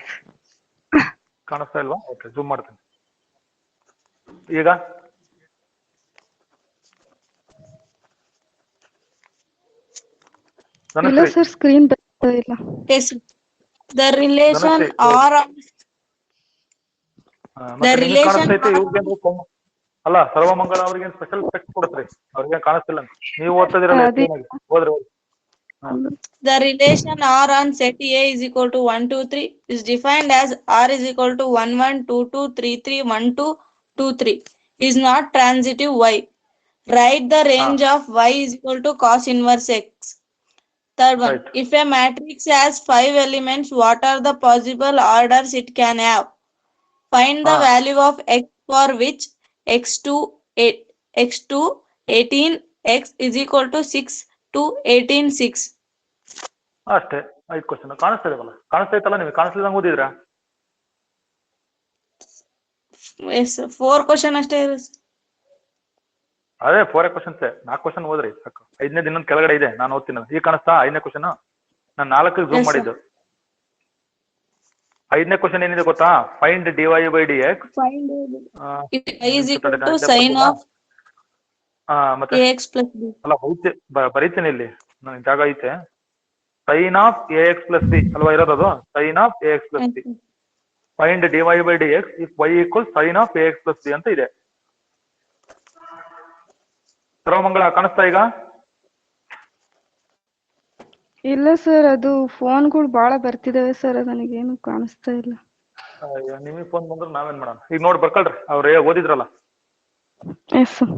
ಕಾಣಿಸ್ತಾ ಇಲ್ವಾ ಓಕೆ ಜೂಮ್ ಮಾಡ್ತೀನಿ ಈಗ ಇಲ್ಲ ಸರ್ ಸ್ಕ್ರೀನ್ ಬರ್ತಾ ಇಲ್ಲ Yes, sir. The relation Dhanashree, or the relation ಕಾಣಿಸ್ತೈತೆ ಇವ್ರಿಗೆ ಅಲ್ಲ ಸರ್ವಮಂಗಳ ಅವ್ರಿಗೆ ಸ್ಪೆಷಲ್ ಸ್ಪೆಕ್ಟ್ ಕೊಡತ್ರಿ ಅವ್ರಿಗೆ ಕಾಣಿಸ್ತಿಲ್ಲ ಅಂತ ನೀವು ಓದ್ತಿದಿರಲ್ಲ ಹೋದ್ರಿ the relation R on set A is equal to 1, 2, 3 is defined as R is equal to 1, 1, 2, 2, 3, 3, 1, 2, 2, 3 is not transitive Y. Write the range of Y is equal to cos inverse X. Third one, Right. if a matrix has 5 elements, what are the possible orders it can have? Find the value of X for which X2 18 X is equal to 6 to 18 6. ಅಷ್ಟೇ 5 question ಕಾಣಿಸ್ತಾ ಇದೆವಲ್ಲ ಕಾಣಿಸ್ತೈತಲ್ಲ ನಿಮಗೆ ಕಾಣಿಸ್ಲಿದಂಗ ಓದಿದ್ರಾ Yes, sir. 4 question ಅಷ್ಟೇ ಇದೆ sir. ಅದೇ 4 questions 4 question ಓದ್ರಿ ಸಾಕು 5ನೇ ದಿನ ಕೆಳಗಡೆ ಇದೆ ನಾನು ಓದ್ತೀನಿ ಈಗ ಕಾಣಿಸ್ತಾ 5ನೇ ಕ್ವಶನ್ ನಾನು 4ಕ್ಕೆ ಜೂಮ್ Yes, sir. ಮಾಡಿದ್ದು 5ನೇ ಕ್ವಶನ್ ಏನಿದೆ ಗೊತ್ತಾ find dy by dx Find if Y is equal to sin of ಮತ್ತೆ ax plus b. ಅಲ್ಲ ಬರೀತೀನಿ ಇಲ್ಲಿ ನನಗೆ ಜಾಗ ಐತೆ sin of ax plus b ಅಲ್ವಾ ಇರೋದು ಅದು sin of ax plus b find dy by dx if y equals sin of ax plus b ಅಂತ ಇದೆ ಸರ್ವಮಂಗಳ ಕಾಣಿಸ್ತಾ ಈಗ ಇಲ್ಲ ಸರ್ ಅದು ಫೋನ್ಗಳು ಬಹಳ ಬರ್ತಿದಾವೆ ಸರ್ ನನಗೇನು ಕಾಣಿಸ್ತಾ ಇಲ್ಲ ನಿಮಗೆ ಫೋನ್ ಬಂದ್ರೆ ನಾವೇನ್ ಮಾಡೋಣ ಈಗ ನೋಡಿ ಬರ್ಕೊಳ್ರಿ ಅವ್ರು ಓದಿದ್ರಲ್ಲ ಎಸ್ ಸರ್.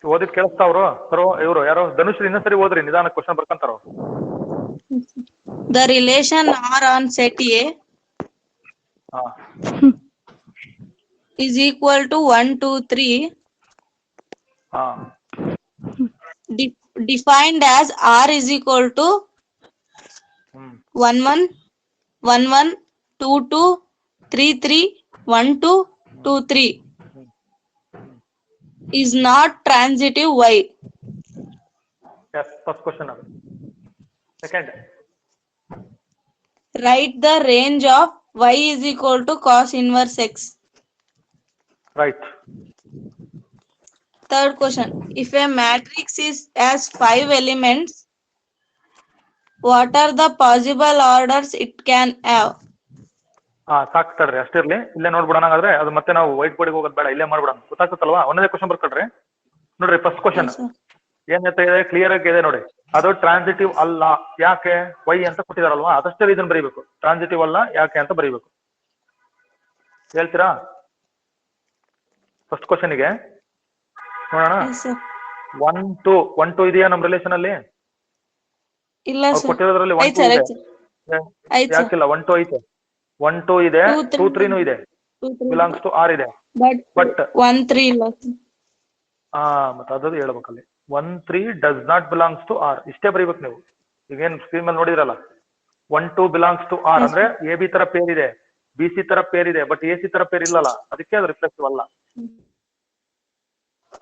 ಓದಿದ್ ಕೇಳಿಸ್ತಾ ಅವ್ರು ಸರ್ ಇವ್ರು ಯಾರೋ ಧನುಷ್ ಇನ್ನೊಂದ್ಸರಿ ಓದ್ರಿ ನಿಧಾನ ಕ್ವಶನ್ ಬರ್ಕೊಂತಾರ ಅವ್ರು. The relation R on set A ಹಾ is equal to 1, 2, 3 ಹಾ defined as R is equal to hmm 1, 1, 1, 1, 2, 2, 3, 3, 1, 2, 2, 3 is not transitive Y. Yes first question ಅದು. Second Write the range of Y is equal to cos inverse X. Right. Third question. If a matrix has 5 elements, what are the possible orders it can have? ಹಾ ಸಾಕು ತಡ್ರಿ ಅಷ್ಟಿರ್ಲಿ ಇಲ್ಲೇ ನೋಡ್ಬಿಡೋಣ ಹಾಗಾದ್ರೆ ಅದು ಮತ್ತೆ ನಾವು white ಬೋರ್ಡಿಗೆ ಹೋಗೋದು ಬೇಡ ಇಲ್ಲೇ ಮಾಡ್ಬಿಡೋಣ ಗೊತ್ತಾಗ್ತಲ್ವಾ. ಒಂದೇ ಕ್ವಶನ್ ಬರ್ಕೊಳ್ರಿ ನೋಡ್ರಿ ಫಸ್ಟ್ ಕ್ವಶನ್ Yes, sir. ಏನ್ ಇದೆ ಕ್ಲಿಯರ್ ಆಗಿ ಇದೆ ನೋಡಿ. ಅದು ಟ್ರಾನ್ಸಿಟಿವ್ ಅಲ್ಲ ಯಾಕೆ ವೈ ಅಂತ ಕೊಟ್ಟಿದಾರಲ್ವಾ ಅದಷ್ಟೇ ರೀಸನ್ ಬರೀಬೇಕು. ಟ್ರಾನ್ಸಿಟಿವ್ ಅಲ್ಲ ಯಾಕೆ ಅಂತ ಬರೀಬೇಕು. ಹೇಳ್ತೀರಾ ಫಸ್ಟ್ ಕ್ವಶನ್ಗೆ ನೋಡೋಣ. Yes, sir. 1 2 ಇದೆಯಾ ನಮ್ ರಿಲೇಷನ್ ಅಲ್ಲಿ ಇಲ್ಲ ಅವ್ರು sir. ಕೊಟ್ಟಿರೋದ್ರಲ್ಲಿ 1 ಆಯ್ತು 2 sir, ಇದೆ. ಆಯ್ತು sir. ಆಯ್ತು sir. ಯಾಕಿಲ್ಲ 1 2 ಐತೆ 1 2 ಇದೆ 2 3 ಇದೆ 2, 3. ಬಿಲಾಂಗ್ಸ್ ಟು ಆರ್ ಇದೆ But ಬಟ್ 1, 3 ಇಲ್ಲ sir. ಮತ್ತೆ ಅದು ಹೇಳ್ಬೇಕಲ್ಲಿ 1 3 does not belongs to R ಇಷ್ಟೇ ಬರೀಬೇಕು ನೀವು. ಈಗೇನ್ ಸ್ಕ್ರೀನ್ ಮೇಲೆ ನೋಡಿದ್ರಲ್ಲ 1 2 ಬಿಲಾಂಗ್ಸ್ ಟು ಆರ್ ಅಂದ್ರೆ ಎ ಬಿ ತರ ಪೇರ್ ಇದೆ ಬಿ ಸಿ ತರ ಪೇರ್ ಇದೆ ಬಟ್ ಎ ಸಿ ತರ ಪೇರ್ ಇಲ್ಲಲ್ಲ ಅದಕ್ಕೆ ಅದು ರಿಫ್ಲೆಕ್ಟಿವ್ ಅಲ್ಲ.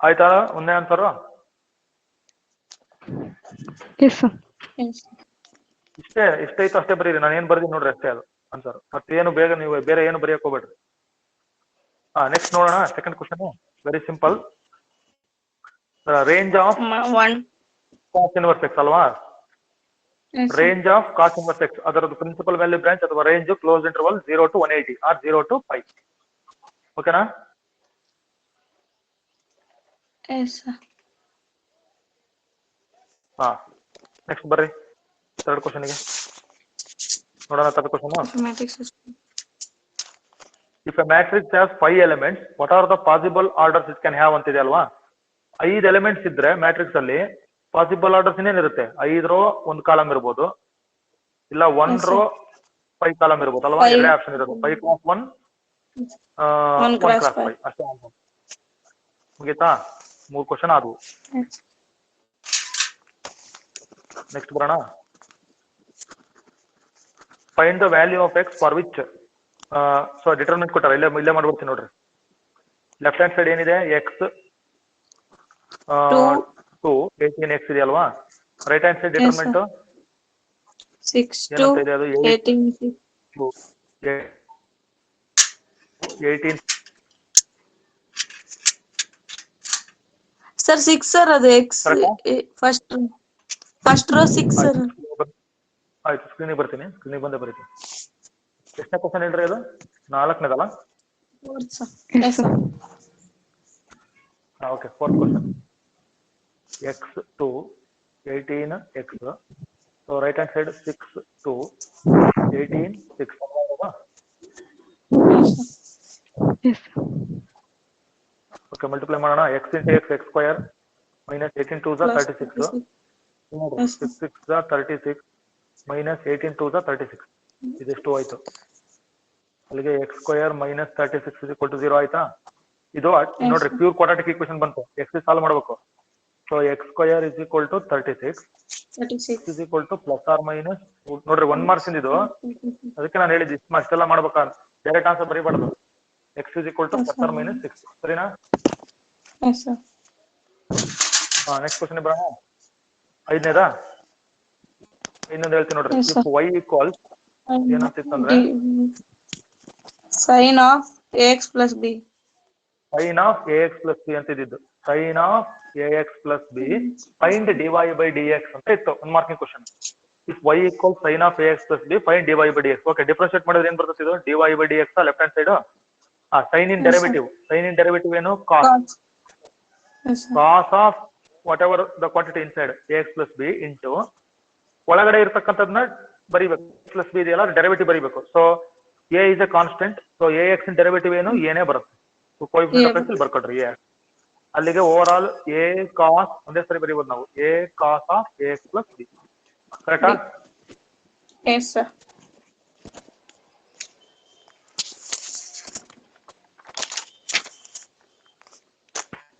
ಆಯ್ತಾ ಒಂದೇ ಆನ್ಸರ್. Yes sir. Yes. ಇಷ್ಟೇ ಇಷ್ಟೈತು ಅಷ್ಟೇ ಬರೀರಿ ನಾನು ಏನ್ ಬರ್ತೀನಿ ನೋಡ್ರಿ ಅಷ್ಟೇ ಅದು ಆನ್ಸರ್. ಮತ್ತೇನು ಬೇಗ ನೀವು ಬೇರೆ ಏನು ಬರೆಯಕ್ ಹೋಗ್ಬೇಡ್ರಿ. ನೆಕ್ಸ್ಟ್ ನೋಡೋಣ second question very simple. Range of 1. Cos inverse x ಅಲ್ವಾ. Yes, sir. Range of cos inverse x ಅದರದ್ದು ಪ್ರಿನ್ಸಿಪಲ್ ವ್ಯಾಲ್ಯೂ ಬ್ರಾಂಚ್ ಅಥವಾ range close interval 0 to 180 or 0 to 5 ಓಕೆನಾ. Yes, sir. ಹಾ ನೆಕ್ಸ್ಟ್ ಬರ್ರಿ ಥರ್ಡ್ ಕ್ವಶನ್ಗೆ ನೋಡೋಣ. Third question Mathematics system. If a matrix has 5 elements what are the possible orders it can have ಅಂತಿದೆ ಅಲ್ವಾ. 5 elements ಇದ್ರೆ matrix ಅಲ್ಲಿ ಪಾಸಿಬಲ್ ಆರ್ಡರ್ಸ್ ಇನ್ನೇನಿರುತ್ತೆ 5 ರೋ 1 ಕಾಲಮ್ ಇರ್ಬೋದು ಇಲ್ಲ 1 ರೋ 5 ಕಾಲಮ್ ಇರ್ಬೋದು ಅಲ್ವಾ. ಎರಡೇ ಆಪ್ಷನ್ ಇರೋದು 5 ಕ್ರಾಸ್ 1 1 1 cross ಕ್ರಾಸ್ 5. 5 ಅಷ್ಟೇ ಆನ್ಸರ್. ಮುಗೀತಾ 3 ಕ್ವಶನ್ ಆದವು. Yes. ನೆಕ್ಸ್ಟ್ ಬರೋಣ. Find the value of X for which so determinant ಕೊಟ್ಟಾರ ಇಲ್ಲೇ ಮಾಡ್ಬಿಡ್ತೀನಿ ನೋಡ್ರಿ. ಲೆಫ್ಟ್ ಹ್ಯಾಂಡ್ ಸೈಡ್ ಏನಿದೆ ಎಕ್ಸ್ 2 18x ಇದೆ ಅಲ್ವಾ. Right hand side determinant 6 to ಏನಂತ ಇದೆ ಅದು 18. 18 Sir, 6 sir ಅದು X. Correct. First row 6 sir. ಆಯ್ತು ಸ್ಕ್ರೀನಿಗೆ ಬರ್ತೀನಿ ಸ್ಕ್ರೀನಿಗೆ ಬಂದೇ ಬರೀತೀನಿ. ಎಷ್ಟನೇ ಕ್ವಶನ್ ಹೇಳ್ರಿ ಅದು 4ನೇದಲ್ಲ. Fourth, sir. Yes, sir. Okay fourth question X 2 18x so right hand side 6 2 18 6 ಅಲ್ವಾ. ಎಸ್ ಓಕೆ ಮಲ್ಟಿಪ್ಲೈ ಮಾಡೋಣ. X into X X square minus 18 2 36 6 6 36 minus 18 2 36 ಇದೆಷ್ಟು ಆಯ್ತು ಅಲ್ಲಿಗೆ ಎಕ್ಸ್ ಸ್ಕ್ವಯರ್ ಮೈನಸ್ 36 0 ಆಯ್ತಾ. ಇದು ನೋಡ್ರಿ ಪ್ಯೂರ್ ಕ್ವಾಡ್ರಾಟಿಕ್ ಈಕ್ವೇಷನ್ ಬಂತು. ಎಕ್ಸ್ ಸಾಲ್ವ್ ಮಾಡ್ಬೇಕು. So X square is equal to 36 is equal to plus or minus ನೋಡ್ರಿ 1 ಮಾರ್ಕ್ಸ್ ಇದು ಅದಕ್ಕೆ ನಾನು ಹೇಳಿದ್ದು ಇಷ್ಟೆಲ್ಲ ಮಾಡ್ಬೇಕಾ ಡೈರೆಕ್ಟ್ ಆನ್ಸರ್ ಬರೀಬಾರ್ದು. X is equal to plus or minus 6 ಸರಿನಾ. Yes, sir. ನೆಕ್ಸ್ಟ್ ಕ್ವಶನ್ ಬರೋಣ. 5ನೇದಾ ಇನ್ನೊಂದು ಹೇಳ್ತೀನಿ ನೋಡ್ರಿ. Yes, sir. If Y equals ಏನಂತಿತ್ತಂದ್ರೆ Sin of ax plus b. sin of ax plus b ಅಂತ ಇದ್ದಿದ್ದು. sin of ax plus b find dy by dx ಅಂತ ಇತ್ತು 1 marking question. If y equals sin of ax plus b find dy by dx. Okay differentiate ಮಾಡಿದ್ರೆ ಏನ್ ಬರ್ತದೆ ಇದು dy by dx left hand side. sin in derivative ಏನು cos. Yes, sir. cos of whatever the quantity inside ax plus b into ಒಳಗಡೆ ಇರತಕ್ಕಂತದನ್ನ ಬರಿಬೇಕು. Plus b ಇದೆಯಲ್ಲ derivative ಬರಿಬೇಕು. So a is a constant, so a x derivative ಏನು ಏನೇ ಬರುತ್ತೆ. So coefficient of x ಇಲ್ಲಿ ಬರ್ಕೊಡ್ರಿ ಎ. ಅಲ್ಲಿಗೆ ಓವರ್ ಆಲ್ ಎ ಕಾಸ್ ಒಂದೇ ಸರಿ ಬರೀಬಹುದು ನಾವು, a cos of a x plus b. ಕರೆಕ್ಟಾ? Yes, sir.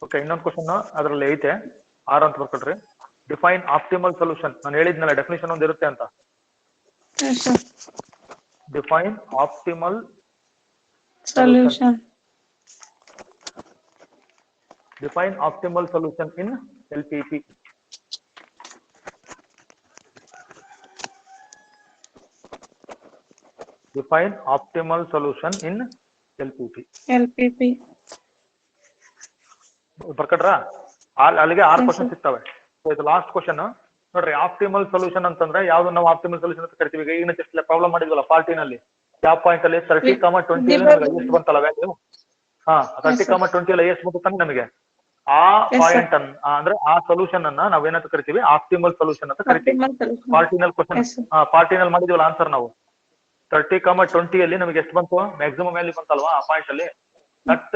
ಓಕೆ, ಇನ್ನೊಂದು ಕ್ವಶನ್ ಅದರಲ್ಲಿ ಐತೆ, 6 ಅಂತ ಬರ್ಕೊಡ್ರಿ. Define optimal solution. ನಾನು ಹೇಳಿದ್ನಲ್ಲ ಡೆಫಿನಿಷನ್ ಒಂದು ಇರುತ್ತೆ ಅಂತ. Yes, sir. Define optimal Solution. Define optimal solution ಇನ್ LPP. ಡಿಫೈನ್ ಆಪ್ಟಿಮಲ್ ಸೊಲ್ಯೂಷನ್ ಇನ್ LPP. LPP. ಬರ್ಕಟ್ರಾ? ಅಲ್ಲಿಗೆ 6 ಕ್ವಶನ್ ಸಿಗ್ತವೆ. ಸೊ ಇದು ಲಾಸ್ಟ್ ಕ್ವಶನ್ ನೋಡ್ರಿ. ಆಪ್ಟಿಮಲ್ ಸೊಲ್ಯೂಷನ್ ಅಂತಂದ್ರೆ ಯಾವ್ದು ನಾವು ಆಪ್ಟಿಮಲ್ ಸೊಲ್ಯೂಷನ್ ಅಂತ ಕರಿತೀವಿ. ಈಗ ಈಗ ಜಸ್ಟ್ ಪ್ರಾಬ್ಲಮ್ ಮಾಡಿದ್ವಲ್ಲ ಪಾರ್ಟಿನಲ್ಲಿ, ಯಾವ ಪಾಯಿಂಟ್ ಅಲ್ಲಿ 30, 20 ಅಲ್ಲಿ ಎಷ್ಟು ಬಂತಲ್ಲ ವ್ಯಾಲ್ಯೂ. 30, 20 ಅಲ್ಲಿ ಎಷ್ಟು ಬಂತು ತಾನೆ ನಮಗೆ. ಆ ಪಾಯಿಂಟ್ ಅಂದ್ರೆ ಆ ಸೊಲ್ಯೂಷನ್ ಅನ್ನ ನಾವೇನಂತ ಕರಿತೀವಿ? ಆಪ್ಟಿಮಲ್ ಸೊಲ್ಯೂಷನ್ ಅಂತ ಕರಿತೀವಿ. ಪಾರ್ಟಿನಲ್ ಕ್ವಶನ್, ಪಾರ್ಟಿನಲ್ ಮಾಡಿದ್ವಲ್ಲ ಆನ್ಸರ್ ನಾವು 30, 20 ಅಲ್ಲಿ ನಮಗೆ ಎಷ್ಟು ಬಂತು? ಮ್ಯಾಕ್ಸಿಮಮ್ ವ್ಯಾಲ್ಯೂ ಬಂತಲ್ವಾ ಆ ಪಾಯಿಂಟ್ ಅಲ್ಲಿ.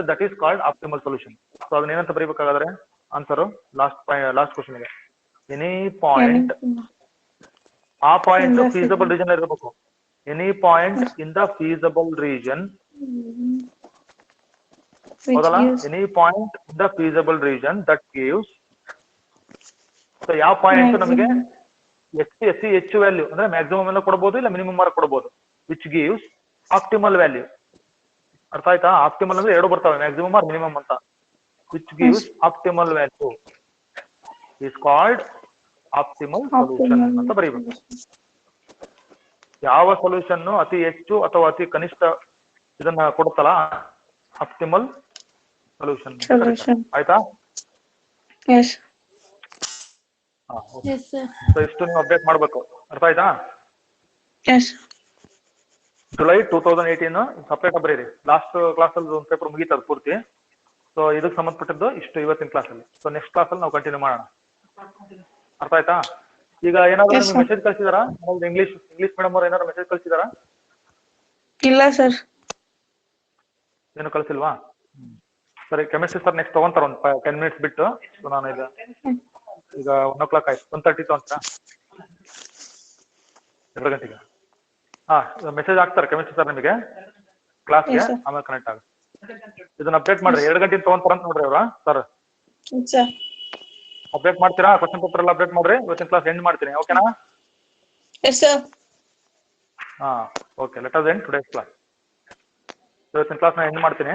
That is called optimal solution. So ಅದನ್ನ ಏನಂತ ಬರೀಬೇಕಾದ್ರೆ ಆನ್ಸರ್ ಲಾಸ್ಟ್ ಕ್ವಶನ್ ಗೆ ಎನಿ ಪಾಯಿಂಟ್, ಆ ಪಾಯಿಂಟ್ ಫೀಸಿಬಲ್ ರೀಜನ್ ಇರಬೇಕು. Any point in the feasible region, ಹೌದಲ್ಲ? Any point in the feasible region that gives. So ಯಾವ ಪಾಯಿಂಟ್ ನಮಗೆ ಹೆಚ್ಚು ವ್ಯಾಲ್ಯೂ ಅಂದ್ರೆ ಮ್ಯಾಕ್ಸಿಮಮ್ ಎಲ್ಲ ಕೊಡಬಹುದು, ಇಲ್ಲ ಮಿನಿಮಮ್ ಮಾರ್ಕ್ ಕೊಡಬಹುದು. Which gives optimal value. ಅರ್ಥ ಆಯ್ತಾ? ಆಪ್ಟಿಮಲ್ ಅಂದ್ರೆ 2 ಬರ್ತವೆ, ಮ್ಯಾಕ್ಸಿಮಮ್ ಆರ್ ಮಿನಿಮಮ್ ಅಂತ. Which gives optimal value is called optimal solution ಅಂತ ಬರೀಬೇಕು. ಯಾವ ಸೊಲ್ಯೂಷನ್ ಅತಿ ಹೆಚ್ಚು ಅಥವಾ ಅತಿ ಕನಿಷ್ಠ ಇದನ್ನ ಕೊಡುತ್ತಲ್ಲ ಆಪ್ಟಿಮಲ್ ಸೊಲ್ಯೂಷನ್. ಆಯ್ತಾ? Yes. Yes, sir. ಸೊ ಇಷ್ಟು ನೀವು ಅಪ್ಡೇಟ್ ಮಾಡ್ಬೇಕು. ಅರ್ಥ ಆಯ್ತಾ? Yes. ಜುಲೈ 2018 ಸಪ್ರೇಟ್ ಬರೀರಿ. ಲಾಸ್ಟ್ ಕ್ಲಾಸ್ ಅಲ್ಲಿ ಒಂದು ಪೇಪರ್ ಮುಗೀತದ ಪೂರ್ತಿ. ಸೊ ಇದಕ್ಕೆ ಸಂಬಂಧಪಟ್ಟಿದ್ದು ಇಷ್ಟು ಇವತ್ತಿನ ಕ್ಲಾಸ್ ಅಲ್ಲಿ. ಸೊ ನೆಕ್ಸ್ಟ್ ಕ್ಲಾಸ್ ಅಲ್ಲಿ ನಾವು ಕಂಟಿನ್ಯೂ ಮಾಡೋಣ. ಅರ್ಥ ಆಯ್ತಾ? ಈಗ ಏನಾದ್ರು ನಿಮ್ಗೆ ಮೆಸೇಜ್ ಕಳ್ಸಿದಾರಾ? ಇಂಗ್ಲಿಷ್ ಮೇಡಮ್ ಅವ್ರು ಏನಾದ್ರು ಮೆಸೇಜ್ ಕಳ್ಸಿದಾರಾ? ಇಲ್ಲ ಸರ್. ಏನು ಕಳ್ಸಿಲ್ವಾ? ಸರಿ, ಕೆಮಿಸ್ಟ್ರಿ ಸರ್ ನೆಕ್ಸ್ಟ್ ತಗೊಂತಾರ ಒಂದು 10 ಮಿನಿಟ್ಸ್ ಬಿಟ್ಟು. ಸೊ ನಾನು ಈಗ 1 o'clock ಆಯ್ತು, 1:30 ತಗೊಂತಾರ 2 ಗಂಟೆಗೆ. ಮೆಸೇಜ್ ಹಾಕ್ತಾರೆ ಕೆಮಿಸ್ಟ್ರಿ ಸರ್ ನಿಮಗೆ ಕ್ಲಾಸ್ಗೆ, ಆಮೇಲೆ ಕನೆಕ್ಟ್ ಆಗುತ್ತೆ. ಇದನ್ನ ಅಪ್ಡೇಟ್ ಮಾಡ್ರಿ. 2 ಗಂಟೆ ತಗೊಂತಾರ ಅಂತ ನೋಡ್ರಿ ಅವ್ರ ಸರ್. ಅಪ್ಡೇಟ್ ಮಾಡ್ತೀರಾ? ಕ್ವಶನ್ ಪೇಪರ್ ಎಲ್ಲ ಅಪ್ಡೇಟ್ ಮಾಡ್ರಿ. ಇವತ್ತಿನ ಕ್ಲಾಸ್ ಎಂಡ್ ಮಾಡ್ತೀನಿ. ಓಕೆನಾ? Yes, sir. Okay, let us end today's class. ಇವತ್ತಿನ ಕ್ಲಾಸ್ ನಾನು ಎಂಡ್ ಮಾಡ್ತೀನಿ.